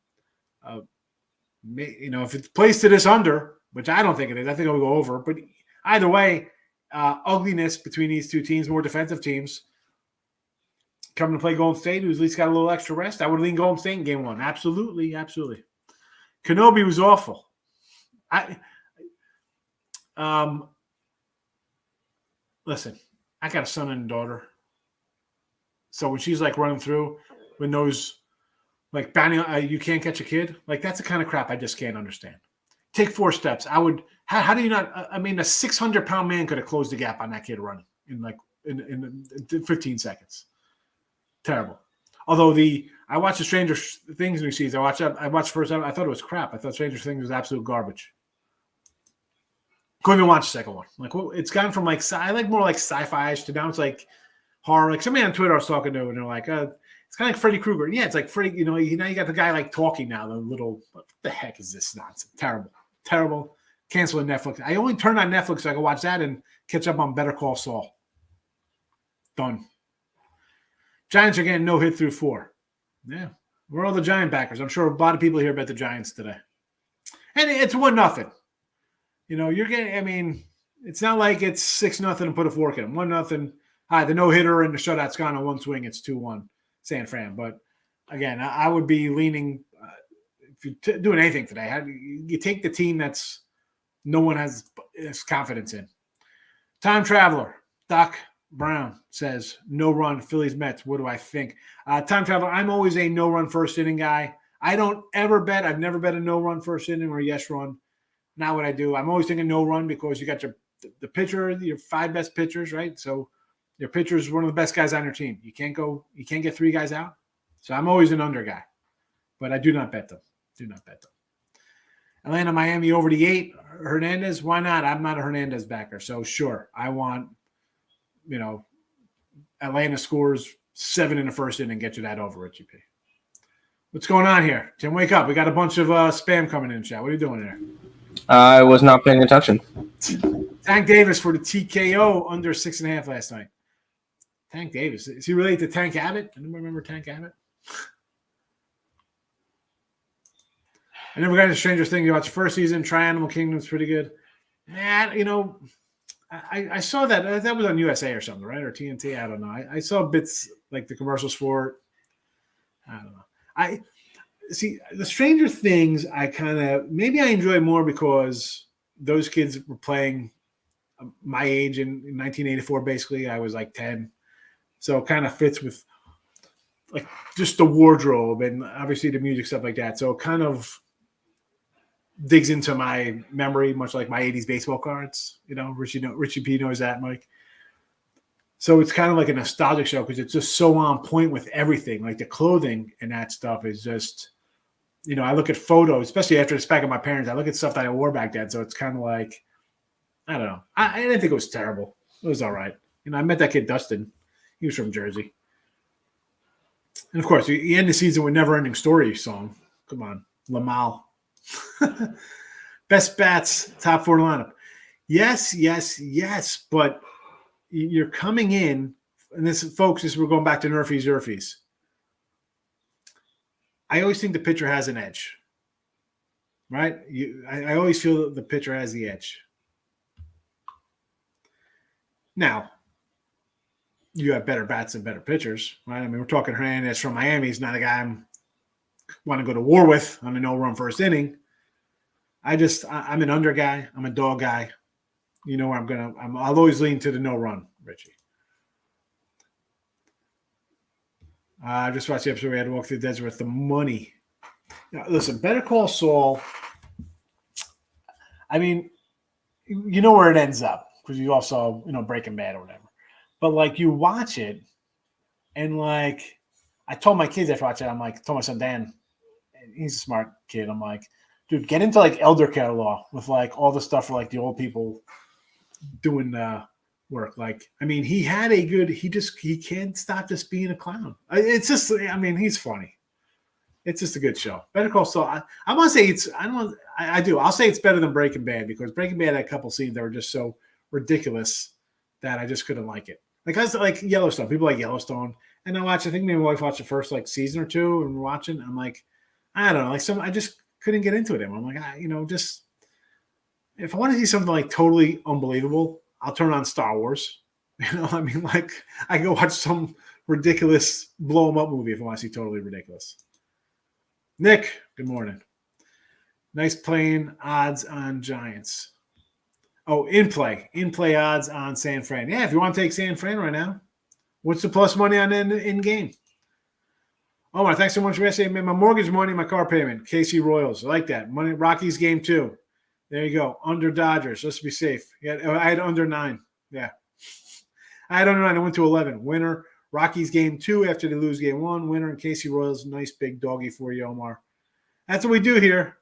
You know, if it's placed to this under, which I don't think it is, I think it'll go over. But either way, ugliness between these two teams, more defensive teams, coming to play Golden State, who's at least got a little extra rest. I would lean Golden State in game 1. Absolutely, absolutely. Kenobi was awful. Listen, I got a son and a daughter. So when she's like running through with those, like banning, you can't catch a kid, like that's the kind of crap I just can't understand. Take 4 steps. I would. How do you not? I mean, a 600-pound man could have closed the gap on that kid running in 15 seconds. Terrible. Although I watched the Stranger Things new season. I watched first. I thought it was crap. I thought Stranger Things was absolute garbage. Couldn't even watch the second one. Like, well, it's gone from like I like more like sci-fi-ish to now it's like horror. Like somebody on Twitter I was talking to, and they're like, it's kind of like Freddy Krueger. Yeah, it's like Freddy. You know, now you got the guy like talking now. The little, what the heck is this nonsense? Terrible. Canceling Netflix. I only turned on Netflix so I can watch that and catch up on Better Call Saul. Done. Giants are getting no hit through 4. Yeah, we're all the Giant backers. I'm sure a lot of people here bet the Giants today, and it's 1-0. You know, you're getting. I mean, it's not like it's 6-0 and put a fork in them. 1-0. Hi, the no hitter and the shutout's gone on one swing. It's 2-1 San Fran. But again, I would be leaning. If you're doing anything today, you take the team that's no one has confidence in. Time Traveler, Doc Brown says, no run, Phillies Mets. What do I think? Time Traveler, I'm always a no run first inning guy. I don't ever bet. I've never bet a no run first inning or a yes run. Not what I do. I'm always thinking no run because you got the pitcher, your 5 best pitchers, right? So your pitcher is one of the best guys on your team. You can't get 3 guys out. So I'm always an under guy. But I do not bet them. Atlanta, Miami over the 8. Hernandez, why not? I'm not a Hernandez backer. So sure, I want, you know, Atlanta scores 7 in the first inning, get you that over, Richie P. What's going on here? Tim, wake up. We got a bunch of spam coming in, chat. What are you doing there?
I was not paying attention.
Tank Davis for the TKO under 6.5 last night. Tank Davis. Is he related to Tank Abbott? Anyone remember Tank Abbott? I never got into Stranger Things. You watched the first season. Tri-Animal Kingdom's pretty good. Man, you know, I saw that. That was on USA or something, right? Or TNT. I don't know. I saw bits like the commercials for it. I don't know. I see the Stranger Things. I kind of maybe I enjoy more because those kids were playing my age in 1984. Basically, I was like 10, so it kind of fits with like just the wardrobe and obviously the music stuff like that. So it kind of digs into my memory, much like my 80s baseball cards. You know, Richie P knows that, Mike. So it's kind of like a nostalgic show because it's just so on point with everything. Like the clothing and that stuff is just, you know, I look at photos, especially after it's back at my parents. I look at stuff that I wore back then. So it's kind of like, I don't know. I didn't think it was terrible. It was all right. You know, I met that kid, Dustin. He was from Jersey. And of course, you end the season with Never Ending Story song. Come on, Lamal. Best bats, top 4 lineup. Yes. But you're coming in, and this, folks, we're going back to Nerfies. I always think the pitcher has an edge, right? I always feel that the pitcher has the edge. Now, you have better bats and better pitchers, right? I mean, we're talking Hernandez from Miami. He's not a guy I want to go to war with on a no-run first inning. I'm an under guy. I'm a dog guy. You know where I'll always lean to the no-run, Richie. I just watched the episode where we had to walk through the desert with the money. Now, listen, Better Call Saul. I mean, you know where it ends up because you all saw, Breaking Bad or whatever. But like you watch it, and like I told my kids after watching it, I'm like, told my son Dan, he's a smart kid. I'm like, dude, get into like elder care law with like all the stuff for like the old people doing work. Like, I mean, he had a good. He can't stop just being a clown. It's just, I mean, he's funny. It's just a good show. Better Call Saul. I want to say it's. I don't. I do. I'll say it's better than Breaking Bad because Breaking Bad had a couple scenes that were just so ridiculous that I just couldn't like it. Like I was like Yellowstone. People like Yellowstone, and I think maybe my wife watched the first like season or two, and we're watching. I'm like, I don't know. Like I just couldn't get into it. I'm like, just if I want to see something like totally unbelievable, I'll turn on Star Wars. I mean, like I go watch some ridiculous blow 'em up movie if I want to see totally ridiculous. Nick, good morning. Nice playing odds on Giants. Oh, in play odds on San Fran. Yeah, if you want to take San Fran right now, what's the plus money on in game? Oh my, thanks so much for yesterday. My mortgage money, my car payment. KC Royals, I like that. Money Rockies game 2. There you go. Under Dodgers. Let's be safe. Yeah, I had under 9. Yeah, I had under 9. I went to 11. Winner. Rockies game 2 after they lose game 1. Winner and KC Royals. Nice big doggy for you, Omar. That's what we do here.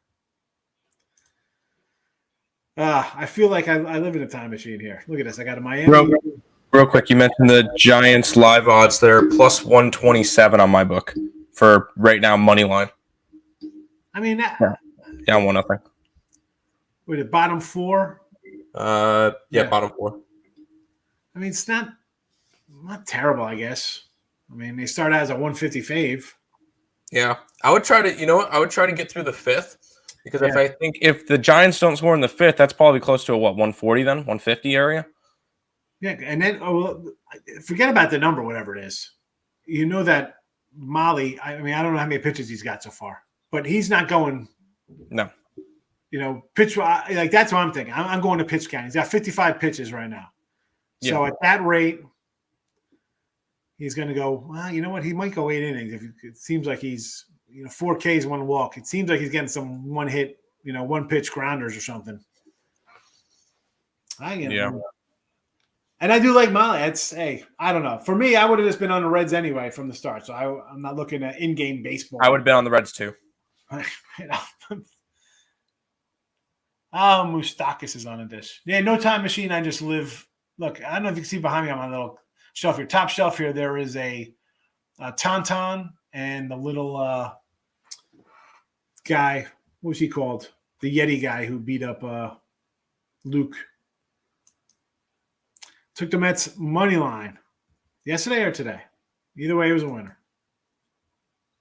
I feel like I live in a time machine here. Look at this. I got a Miami.
Real quick, you mentioned the Giants live odds there, plus 127 on my book for right now, money line.
I mean,
Yeah, 1-0.
With the bottom 4?
Yeah, bottom 4.
I mean, it's not terrible, I guess. I mean, they start out as a 150 fave.
Yeah, I would try to, I would try to get through the 5th because if the Giants don't score in the 5th, that's probably close to a 140 then, 150 area.
Yeah, and then forget about the number, whatever it is. You know that Molly. I mean, I don't know how many pitches he's got so far, but he's not going.
No.
Pitch like that's what I'm thinking. I'm going to pitch count. He's got 55 pitches right now. So at that rate, he's going to go. Well, you know what? He might go 8 innings. If it seems like he's 4 Ks, 1 walk. It seems like he's getting some 1 hit, 1 pitch grounders or something. And I do like Molly. I don't know. For me, I would have just been on the Reds anyway from the start. So I'm not looking at in-game baseball.
I would have been on the Reds too.
Moustakis is on a dish. Yeah, no time machine. I just live. Look, I don't know if you can see behind me on my little shelf here. Top shelf here, there is a Tauntaun and the little guy. What was he called? The Yeti guy who beat up Luke. Took the Mets money line yesterday or today. Either way, it was a winner.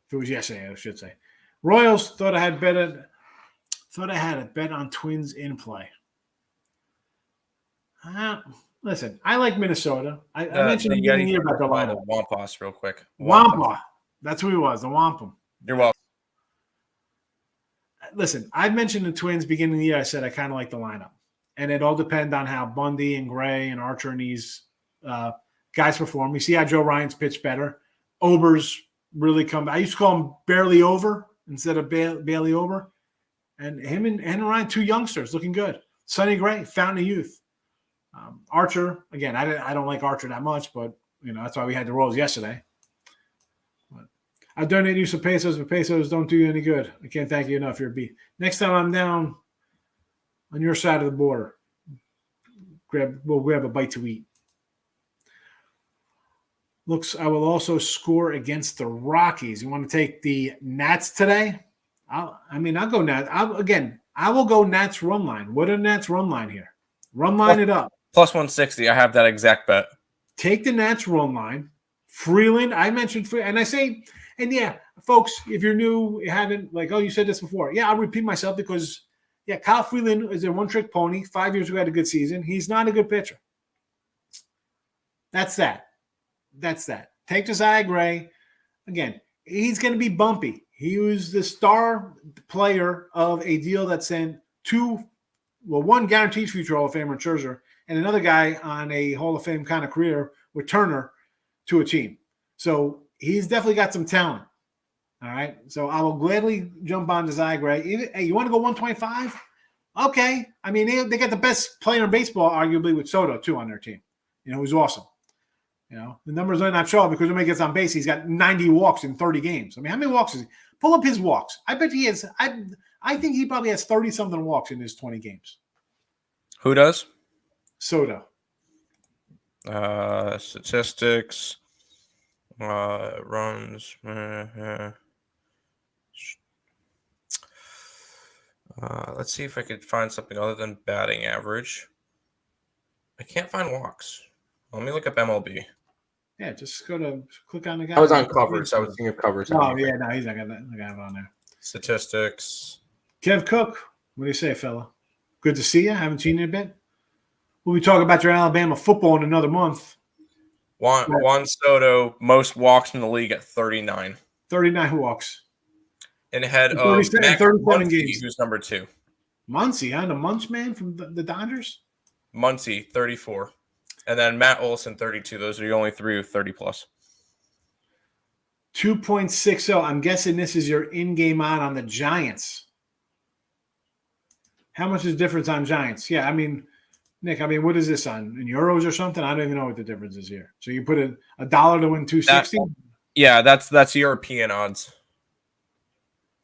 If it was yesterday, I should say. Royals thought I had a bet on Twins in play. Listen, I like Minnesota. I mentioned the beginning of the year about the lineup.
Wampas real quick.
Wampa. That's who he was, the Wampum.
You're welcome.
Listen, I mentioned the Twins beginning of the year. I said I kind of like the lineup. And it all depends on how Bundy and Gray and Archer and these guys perform. We see how Joe Ryan's pitched better. Ober's really come. I used to call him barely over instead of Bailey over. And him and Ryan, 2 youngsters, looking good. Sonny Gray, fountain of youth. Archer, again, I don't like Archer that much, but that's why we had the Royals yesterday. But I donate you some pesos, but pesos don't do you any good. I can't thank you enough. You're a B. Next time I'm down on your side of the border, we'll grab a bite to eat. Looks, I will also score against the Rockies. You want to take the Nats today? I'll go Nats. I will go Nats run line. What are Nats run line here? Run line it up.
Plus 160. I have that exact bet.
Take the Nats run line. Freeland, I mentioned Freeland, and I say, and yeah, folks, if you're new, you haven't, like, oh, you said this before. Yeah, I'll repeat myself because, yeah, Kyle Freeland is a one-trick pony. 5 years ago, had a good season. He's not a good pitcher. That's that. Take Josiah Gray. Again, he's going to be bumpy. He was the star player of a deal that sent one guaranteed future Hall of Famer in Scherzer and another guy on a Hall of Fame kind of career with Turner to a team. So he's definitely got some talent. All right. So I will gladly jump on the Zygrade. Hey, you want to go 125? Okay. I mean, they got the best player in baseball, arguably, with Soto, too, on their team. Who's awesome. The numbers might not show because when he gets on base, he's got 90 walks in 30 games. I mean, how many walks is he? Pull up his walks. I bet he has. I think he probably has 30-something walks in his 20 games.
Who does?
Soto.
Statistics. Runs. Let's see if I could find something other than batting average. I can't find walks. Let me look up MLB.
Yeah, just click on the guy.
I was on covers. I was thinking of covers.
Oh, yeah, no, he's not going to have it on there.
Statistics.
Kev Cook, what do you say, fella? Good to see you. Haven't seen you in a bit. We'll be talking about your Alabama football in another month.
Juan Soto, most walks in the league at 39.
39 walks.
And ahead of
37 games.
Who's number 2.
Muncy, the Munch man from the Dodgers?
Muncy, 34. And then Matt Olson, 32. Those are the only 3 with 30-plus.
2.60. I'm guessing this is your in-game on the Giants. How much is the difference on Giants? Yeah, I mean, Nick, what is this on? In euros or something? I don't even know what the difference is here. So you put a dollar to win 260?
Yeah, that's European odds.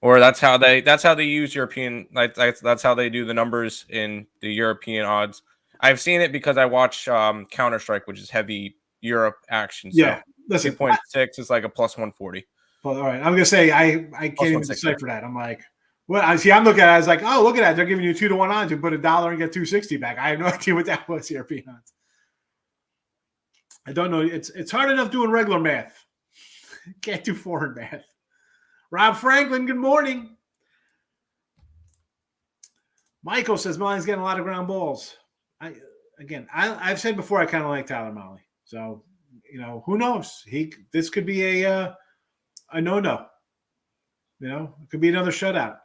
Or that's how they use European. That's how they do the numbers in the European odds. I've seen it because I watch Counter-Strike, which is heavy Europe action. So
yeah, listen,
2.6 is like a plus 140.
Well, all right. I'm gonna say I can't even decipher that. I'm like, well, I'm looking at it. I was like, oh, look at that. They're giving you 2-to-1 odds. You put a dollar and get 260 back. I have no idea what that was, European odds. I don't know. It's hard enough doing regular math. Can't do foreign math. Rob Franklin, good morning. Michael says Molly's getting a lot of ground balls. I've said before I kind of like Tyler Molly. So, who knows? This could be a no-no. It could be another shutout.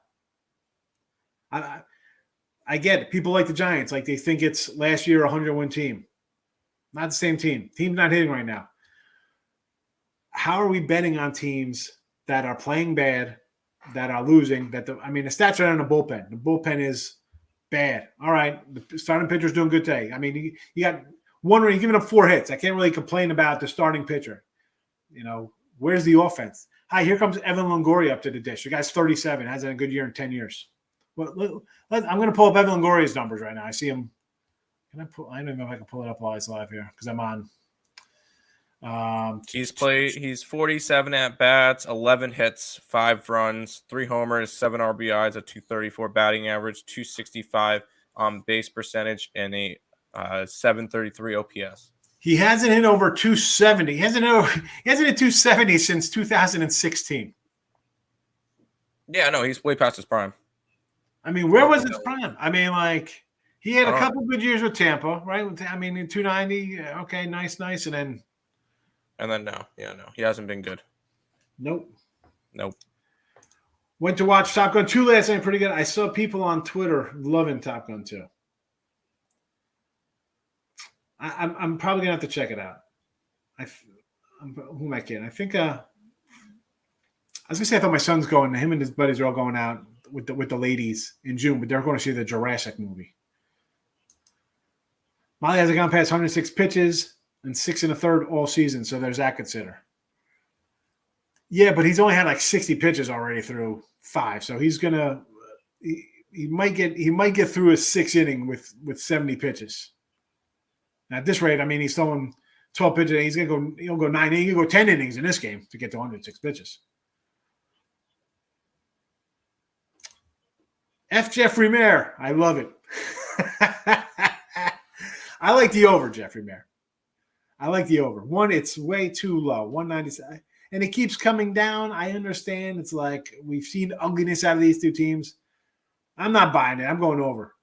I get it. People like the Giants. Like they think it's last year 100-win team. Not the same team. Team's not hitting right now. How are we betting on teams that are playing bad, that are losing? The stats are on the bullpen. The bullpen is bad. All right, the starting pitcher's doing good today. I mean, you got one run, you're giving up 4 hits. I can't really complain about the starting pitcher. Where's the offense? Hi, here comes Evan Longoria up to the dish. The guy's 37, hasn't had a good year in 10 years. Well, I'm going to pull up Evan Longoria's numbers right now. I see him. I don't even know if I can pull it up while he's live here because I'm on.
He's 47 at bats, 11 hits, 5 runs, 3 homers, 7 RBIs, a 234 batting average, 265 base percentage, and a 733 OPS.
He hasn't hit over 270. He hasn't hit 270 since 2016.
Yeah, no, he's way past his prime.
Where was his prime? He had a couple good years with Tampa, right? In 290, okay, nice, and then.
And then no, he hasn't been good.
Nope.
Went
to watch Top Gun 2 last night, pretty good. I saw people on Twitter loving Top Gun 2. I'm probably gonna have to check it out. Who am I kidding? I think I was gonna say I thought my son's going. Him and his buddies are all going out with the ladies in June, but they're going to see the Jurassic movie. Molly hasn't gone past 106 pitches and 6 1/3 all season, so there's that consider. Yeah, but he's only had like 60 pitches already through 5, so he's gonna he might get through a 6th inning with 70 pitches. Now, at this rate, he's throwing 12 pitches. He'll go 9 innings. He'll go 10 innings in this game to get to 106 pitches. F. Jeffrey Mayer. I love it. I like the over, Jeffrey Mayer. I like the over. One, it's way too low, 197. And it keeps coming down. I understand. It's like we've seen ugliness out of these 2 teams. I'm not buying it. I'm going over.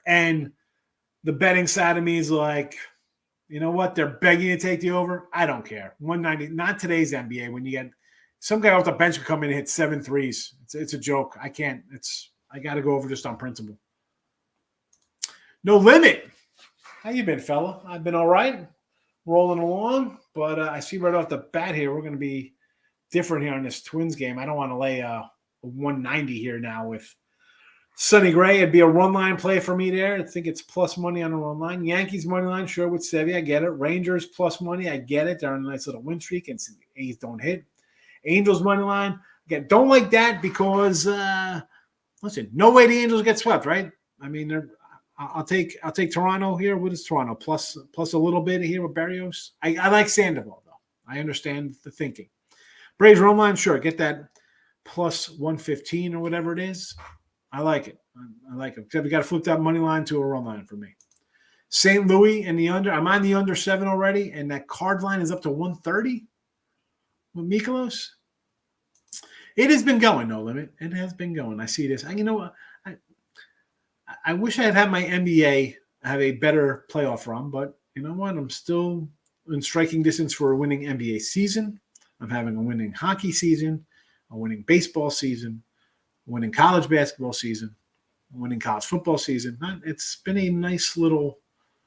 And the betting side of me is like, you know what? They're begging you to take the over. I don't care. 190. Not today's NBA when you get some guy off the bench who come in and hit 7 threes. It's a joke. I can't. I got to go over just on principle. No limit. How you been, fella? I've been all right. Rolling along. But I see right off the bat here we're going to be different here on this Twins game. I don't want to lay a 190 here now with Sonny Gray. It'd be a run line play for me there. I think it's plus money on a run line. Yankees money line, sure, with Sevy. I get it. Rangers plus money. I get it. They're on a nice little win streak, and A's don't hit. Angels money line. Again, don't like that because, listen, no way the Angels get swept, right? I mean, I'll take Toronto here. What is Toronto? Plus a little bit here with Barrios. I like Sandoval, though. I understand the thinking. Braves run line, sure. Get that plus 115 or whatever it is. I like it. I like it. Except we got to flip that money line to a run line for me. St. Louis and the under. I'm on the under 7 already, and that card line is up to 130 with Mikolos. It has been going, no limit. It has been going. I see this. You know what? I wish I had had my NBA have a better playoff run, but you know what? I'm still in striking distance for a winning NBA season. I'm having a winning hockey season, a winning baseball season, a winning college basketball season, a winning college football season. It's been a nice little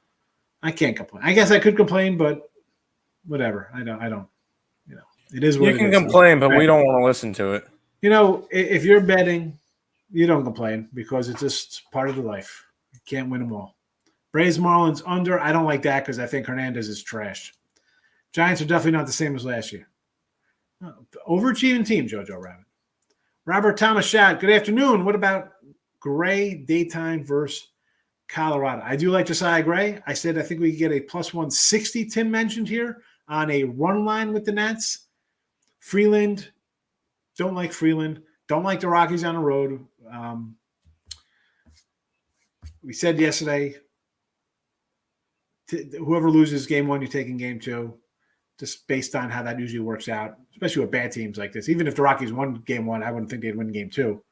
– I can't complain. I guess I could complain, but whatever. I don't. You know, it is what it is.
You can complain, but we don't want to listen to it.
You know, if you're betting – you don't complain because it's just part of the life. You can't win them all. Braves Marlins under. I don't like that because I think Hernandez is trash. Giants are definitely not the same as last year. Overachieving team, Jojo Rabbit. Robert Thomas Shad, good afternoon. What about Gray daytime versus Colorado? I do like Josiah Gray. I said I think we could get a plus 160, Tim mentioned here, on a run line with the Nats. Freeland, don't like Freeland. Don't like the Rockies on the road. We said yesterday, whoever loses game 1, you're taking game 2, just based on how that usually works out, especially with bad teams like this. Even if the Rockies won game 1, I wouldn't think they'd win game 2.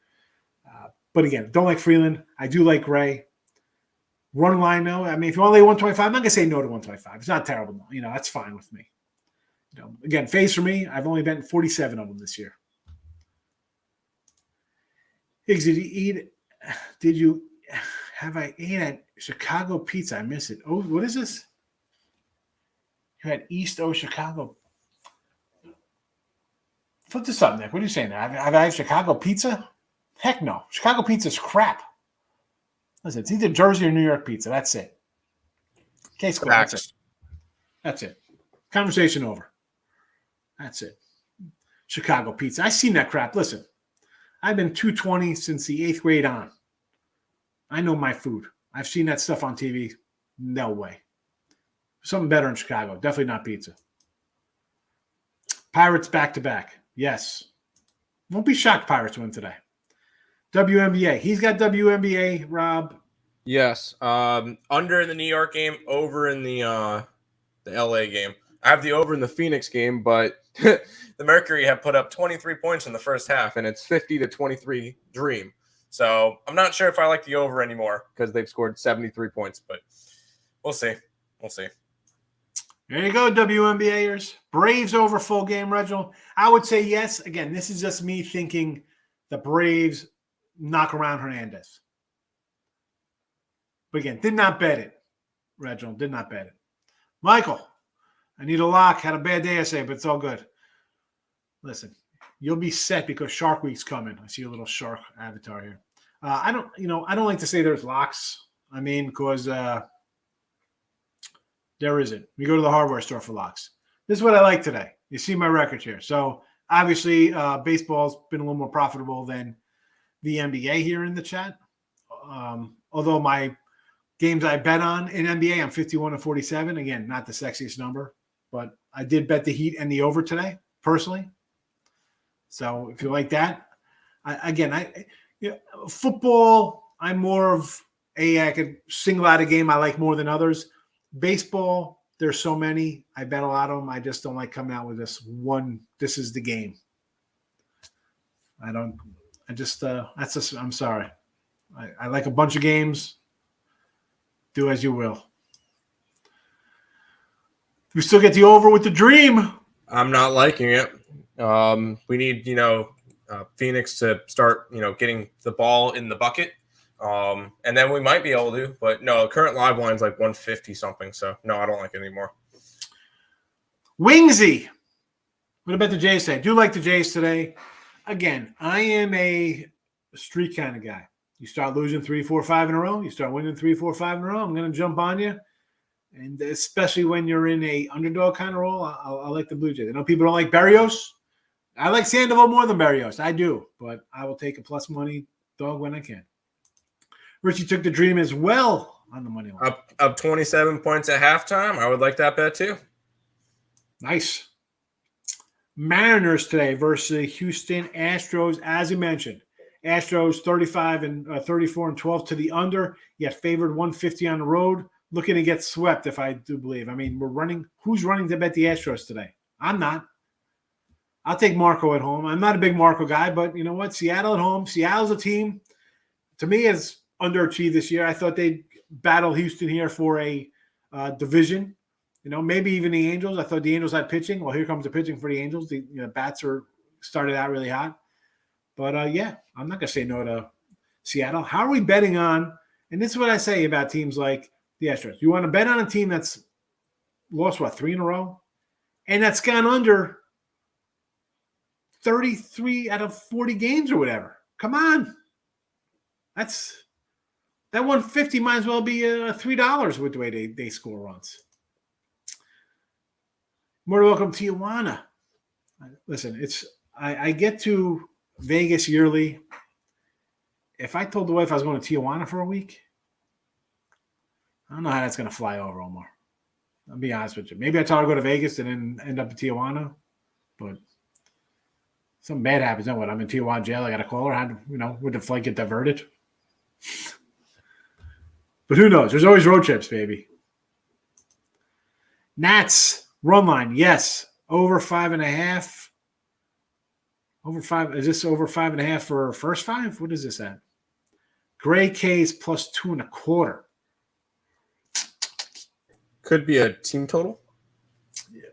But again, don't like Freeland. I do like Gray. Run line, though. I mean, if you want to lay 125, I'm not going to say no to 125. It's not terrible. You know, that's fine with me. You know, again, phase for me, I've only bet 47 of them this year. Higgs, did you have I ate at Chicago Pizza? I miss it. Oh, what is this? You had East O Chicago. Flip this up, Nick. What are you saying? Have I had Chicago Pizza? Heck no. Chicago Pizza's crap. Listen, it's either Jersey or New York pizza. That's it. Case closed. That's it. That's it. Conversation over. That's it. Chicago Pizza. I seen that crap. Listen. I've been 220 since the 8th grade on. I know my food. I've seen that stuff on TV. No way. Something better in Chicago. Definitely not pizza. Pirates back-to-back. Yes. Won't be shocked Pirates win today. WNBA. He's got WNBA, Rob.
Yes. Under in the New York game, over in the LA game. I have the over in the Phoenix game, but the Mercury have put up 23 points in the first half, and it's 50-23 Dream. So I'm not sure if I like the over anymore because they've scored 73 points, but we'll see. We'll see.
There you go, WNBAers. Braves over full game, Reginald. I would say yes. Again, this is just me thinking the Braves knock around Hernandez. But again, did not bet it. Reginald did not bet it. Michael. I need a lock. Had a bad day, I say, but it's all good. Listen, you'll be set because Shark Week's coming. I see a little shark avatar here. I don't like to say there's locks. I mean, because there isn't. We go to the hardware store for locks. This is what I like today. You see my record here. So obviously, baseball's been a little more profitable than the NBA here in the chat. Although my games I bet on in NBA, I'm 51-47. Again, not the sexiest number. But I did bet the Heat and the over today, personally. So if you like that, football, I'm more of I could single out a game I like more than others. Baseball, there's so many. I bet a lot of them. I just don't like coming out with this one. This is the game. I'm sorry. I like a bunch of games. Do as you will. We still get the over with the Dream.
I'm not liking it. We need, Phoenix to start, getting the ball in the bucket. And then we might be able to, but no, current live line's like 150 something. So no, I don't like it anymore.
Wingsy. What about the Jays today? I do like the Jays today. Again, I am a streak kind of guy. You start losing 3, 4, 5 in a row. You start winning 3, 4, 5 in a row. I'm going to jump on you. And especially when you're in a underdog kind of role, I like the Blue Jays. I know people don't like Berrios. I like Sandoval more than Berrios. I do. But I will take a plus money dog when I can. Richie took the Dream as well on the money line.
Up 27 points at halftime. I would like that bet too.
Nice. Mariners today versus Houston Astros, as you mentioned. Astros 34 and 12 to the under, yet favored 150 on the road. Looking to get swept, if I do believe. I mean, who's running to bet the Astros today? I'm not. I'll take Marco at home. I'm not a big Marco guy, but you know what? Seattle at home. Seattle's a team, to me, has underachieved this year. I thought they'd battle Houston here for a division. You know, maybe even the Angels. I thought the Angels had pitching. Well, here comes the pitching for the Angels. The bats started out really hot. But, yeah, I'm not going to say no to Seattle. How are we betting on – and this is what I say about teams like the Astros. You want to bet on a team that's lost, 3 in a row? And that's gone under 33 out of 40 games or whatever. Come on. That 150 might as well be $3 with the way they score runs. More welcome to Tijuana. Listen, I get to Vegas yearly. If I told the wife I was going to Tijuana for a week, I don't know how that's going to fly over, Omar. I'll be honest with you. Maybe I tell her to go to Vegas and then end up in Tijuana, but something bad happens. Then what? I'm in Tijuana jail. I got to call her. Would the flight get diverted? But who knows? There's always road trips, baby. Nats run line, yes, over 5.5. Over 5. Is this over 5.5 for first 5? What is this at? Gray K's plus 2.25.
Could be a team total.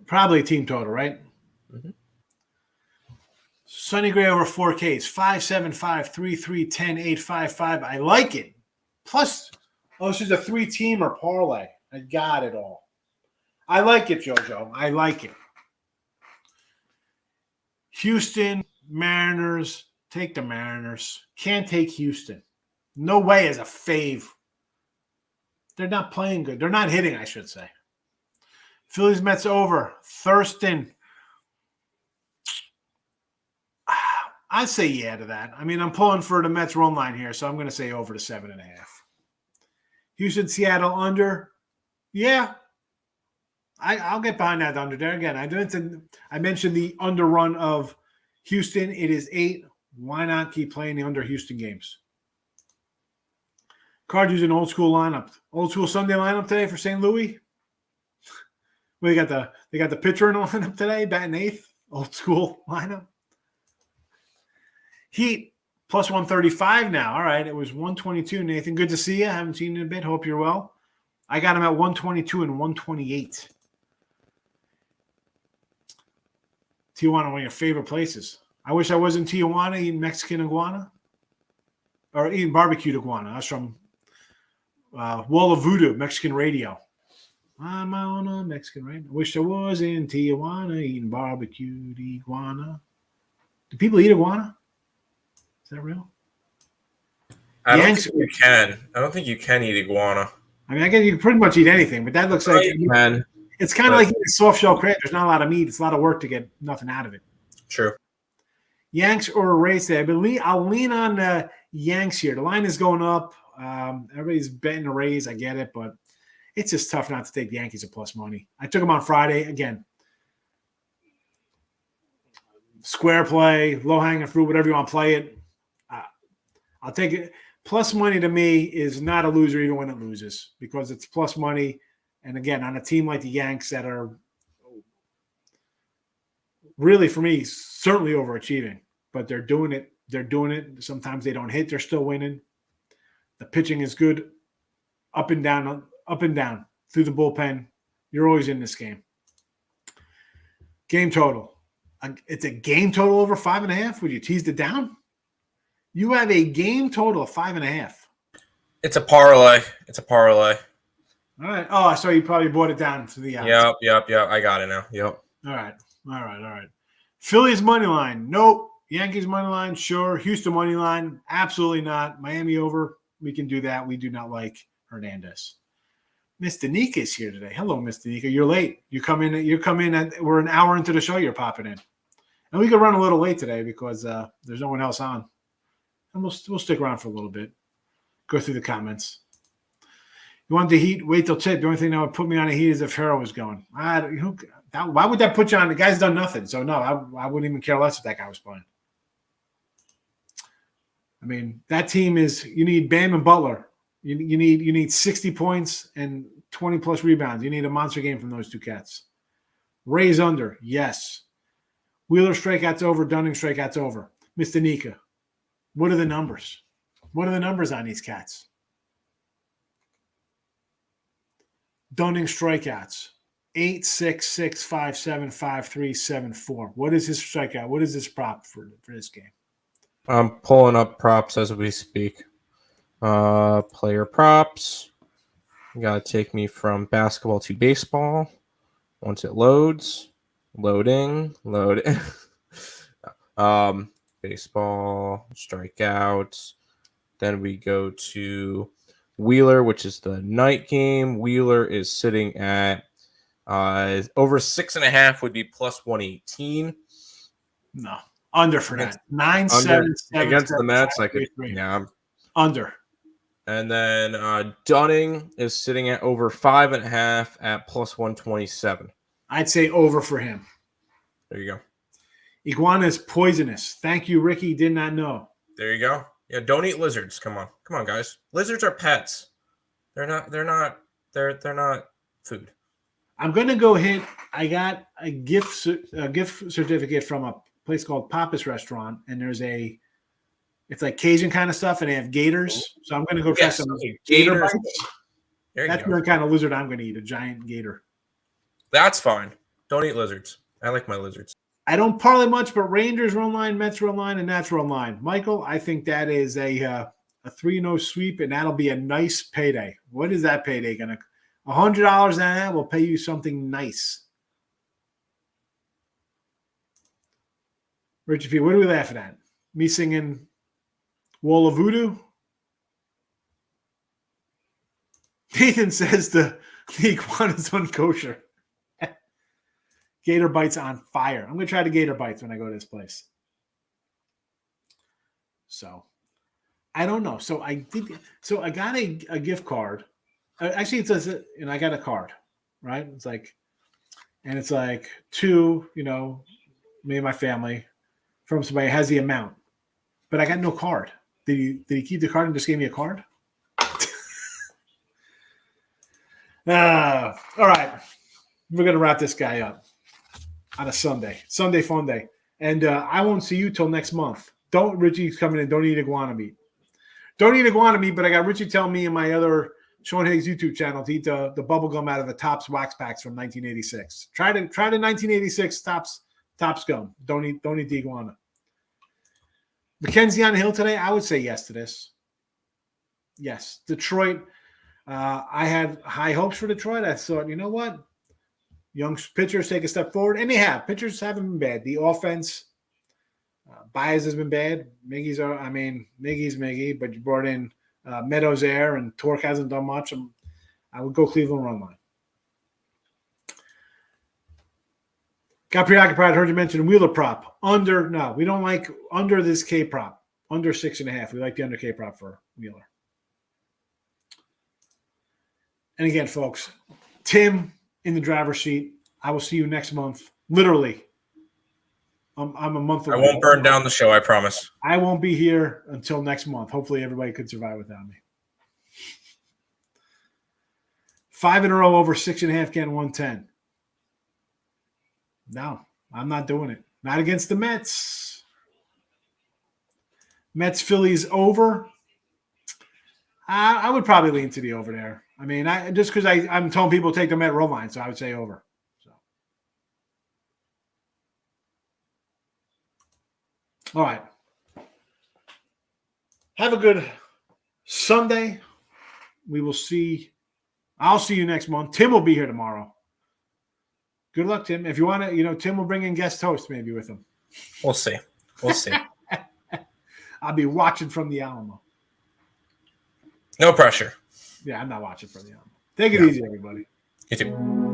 Probably a team total, right?
Mm-hmm.
Sonny Gray over 4Ks. 5, 7, 5, 3, 3, 10, 8, 5, 5. I like it. Plus, this is a 3-teamer parlay. I got it all. I like it, JoJo. I like it. Houston, Mariners. Take the Mariners. Can't take Houston. No way as a fave. They're not playing good. They're not hitting, I should say. Phillies, Mets over. Thurston. I'd say yeah to that. I mean, I'm pulling for the Mets run line here, so I'm going to say over to 7.5. Houston, Seattle under. Yeah. I'll get behind that under there. Again, I mentioned the under run of Houston. It is 8. Why not keep playing the under Houston games? Cards using old school lineup. Old school Sunday lineup today for St. Louis. Well, they got the pitcher in the lineup today, batting 8th. Old school lineup. Heat plus 135 now. All right, it was 122. Nathan, good to see you. I haven't seen you in a bit. Hope you're well. I got him at 122 and 128. Tijuana, one of your favorite places. I wish I was in Tijuana eating Mexican iguana or eating barbecued iguana. That's from Wall of Voodoo, Mexican radio. I'm on a Mexican radio. I wish I was in Tijuana eating barbecued iguana. Do people eat iguana? Is that real?
I don't think you can eat iguana.
I mean, I guess you can pretty much eat anything, but that looks like it's kind of like eating soft shell crab. There's not a lot of meat. It's a lot of work to get nothing out of it.
True.
Yanks or a race there. But I'll lean on the Yanks here. The line is going up. Everybody's betting the Rays. I get it, but it's just tough not to take the Yankees at plus money. I took them on Friday. Again, square play, low-hanging fruit, whatever you want to play it. I'll take it. Plus money to me is not a loser even when it loses because it's plus money. And again, on a team like the Yanks that are really, for me, certainly overachieving, but they're doing it. They're doing it. Sometimes they don't hit. They're still winning. The pitching is good up and down through the bullpen. You're always in this game. Game total. It's a game total over 5.5. Would you tease it down? You have a game total of 5.5.
It's a parlay.
All right. Oh, I saw you probably brought it down to the
Yep. I got it now. Yep.
All right. Phillies money line. Nope. Yankees money line. Sure. Houston money line. Absolutely not. Miami over. We can do that. We do not like Hernandez. Miss Danica is here today. Hello, Miss Danica. You're late. You come in. We're an hour into the show. You're popping in, and we could run a little late today because there's no one else on, and we'll stick around for a little bit. Go through the comments. You want the heat? Wait till tip. The only thing that would put me on the heat is if Harrell was going. Why would that put you on? The guy's done nothing. So, no, I wouldn't even care less if that guy was playing. I mean, that team is – you need Bam and Butler. You need 60 points and 20-plus rebounds. You need a monster game from those two cats. Rays under, yes. Wheeler strikeouts over. Dunning strikeouts over. Mr. Nika, what are the numbers? What are the numbers on these cats? Dunning strikeouts, 8, 6, 6, 5, 7, 5, 3, 7, 4. What is his strikeout? What is this prop for this game?
I'm pulling up props as we speak. Player props. You got to take me from basketball to baseball. Once it loads. Loading. Baseball, strikeouts. Then we go to Wheeler, which is the night game. Wheeler is sitting at over 6.5 would be plus 118.
No, under for that. 9, 7, 7
against
7,
the Mets.
5,
I could,
3.
yeah,
under.
And then Dunning is sitting at over 5.5 at plus 127.
I'd say over for him.
There you go.
Iguana is poisonous. Thank you, Ricky. Did not know.
There you go. Yeah, don't eat lizards. Come on, guys. Lizards are pets. They're not food.
I'm gonna go hit. I got a gift certificate from a place called Papa's Restaurant, and it's like Cajun kind of stuff, and they have gators. So I'm gonna go try some gator bites. That's the kind of lizard I'm gonna eat, a giant gator. That's
fine. Don't eat lizards. I like my lizards.
I don't parlay much, but Rangers run line, Mets run line, and Nats run line. Michael, I think that is a 3-0 sweep, and that'll be a nice payday. What is that payday going to – $100 on that will pay you something nice. Richard P., what are we laughing at? Me singing Wall of Voodoo? Nathan says the iguana's unkosher. Gator bites on fire. I'm going to try the gator bites when I go to this place. So, I don't know. So I got a gift card. Actually, it says it, and I got a card, right? It's like to, me and my family from somebody who has the amount, but I got no card. Did he keep the card and just gave me a card? All right. We're going to wrap this guy up. On a Sunday fun day. And I won't see you till next month. Richie's coming in. Don't eat iguana meat. Don't eat iguana meat, but I got Richie telling me in my other Sean Higgs YouTube channel to eat the bubble gum out of the Topps wax packs from 1986. Try the 1986 Topps gum. Don't eat the iguana. Mackenzie on the hill today, I would say yes to this. Yes. Detroit, I had high hopes for Detroit. I thought, you know what? Young pitchers take a step forward, and they have. Pitchers haven't been bad. The offense, Baez has been bad. Miggy's Miggy, but you brought in Meadows there, and Torque hasn't done much. I would go Cleveland run line. Got preoccupied. Heard you mention Wheeler prop. Under, no, we don't like under this K prop. Under 6.5. We like the under K prop for Wheeler. And again, folks, Tim in the driver's seat. I will see you next month. Literally. I'm a month away.
I won't burn down the show, I promise.
I won't be here until next month. Hopefully everybody could survive without me. 5 in a row over 6.5 getting 110. No, I'm not doing it. Not against the Mets. Mets Phillies over. I would probably lean to the over there. I mean, just because I'm telling people to take the Met roll line, so I would say over. So, all right. Have a good Sunday. We will see. I'll see you next month. Tim will be here tomorrow. Good luck, Tim. If you want to, Tim will bring in guest hosts maybe with him.
We'll see. We'll see.
I'll be watching from the Alamo.
No pressure.
Yeah, I'm not watching from the Alamo. Take it easy, everybody.
You too.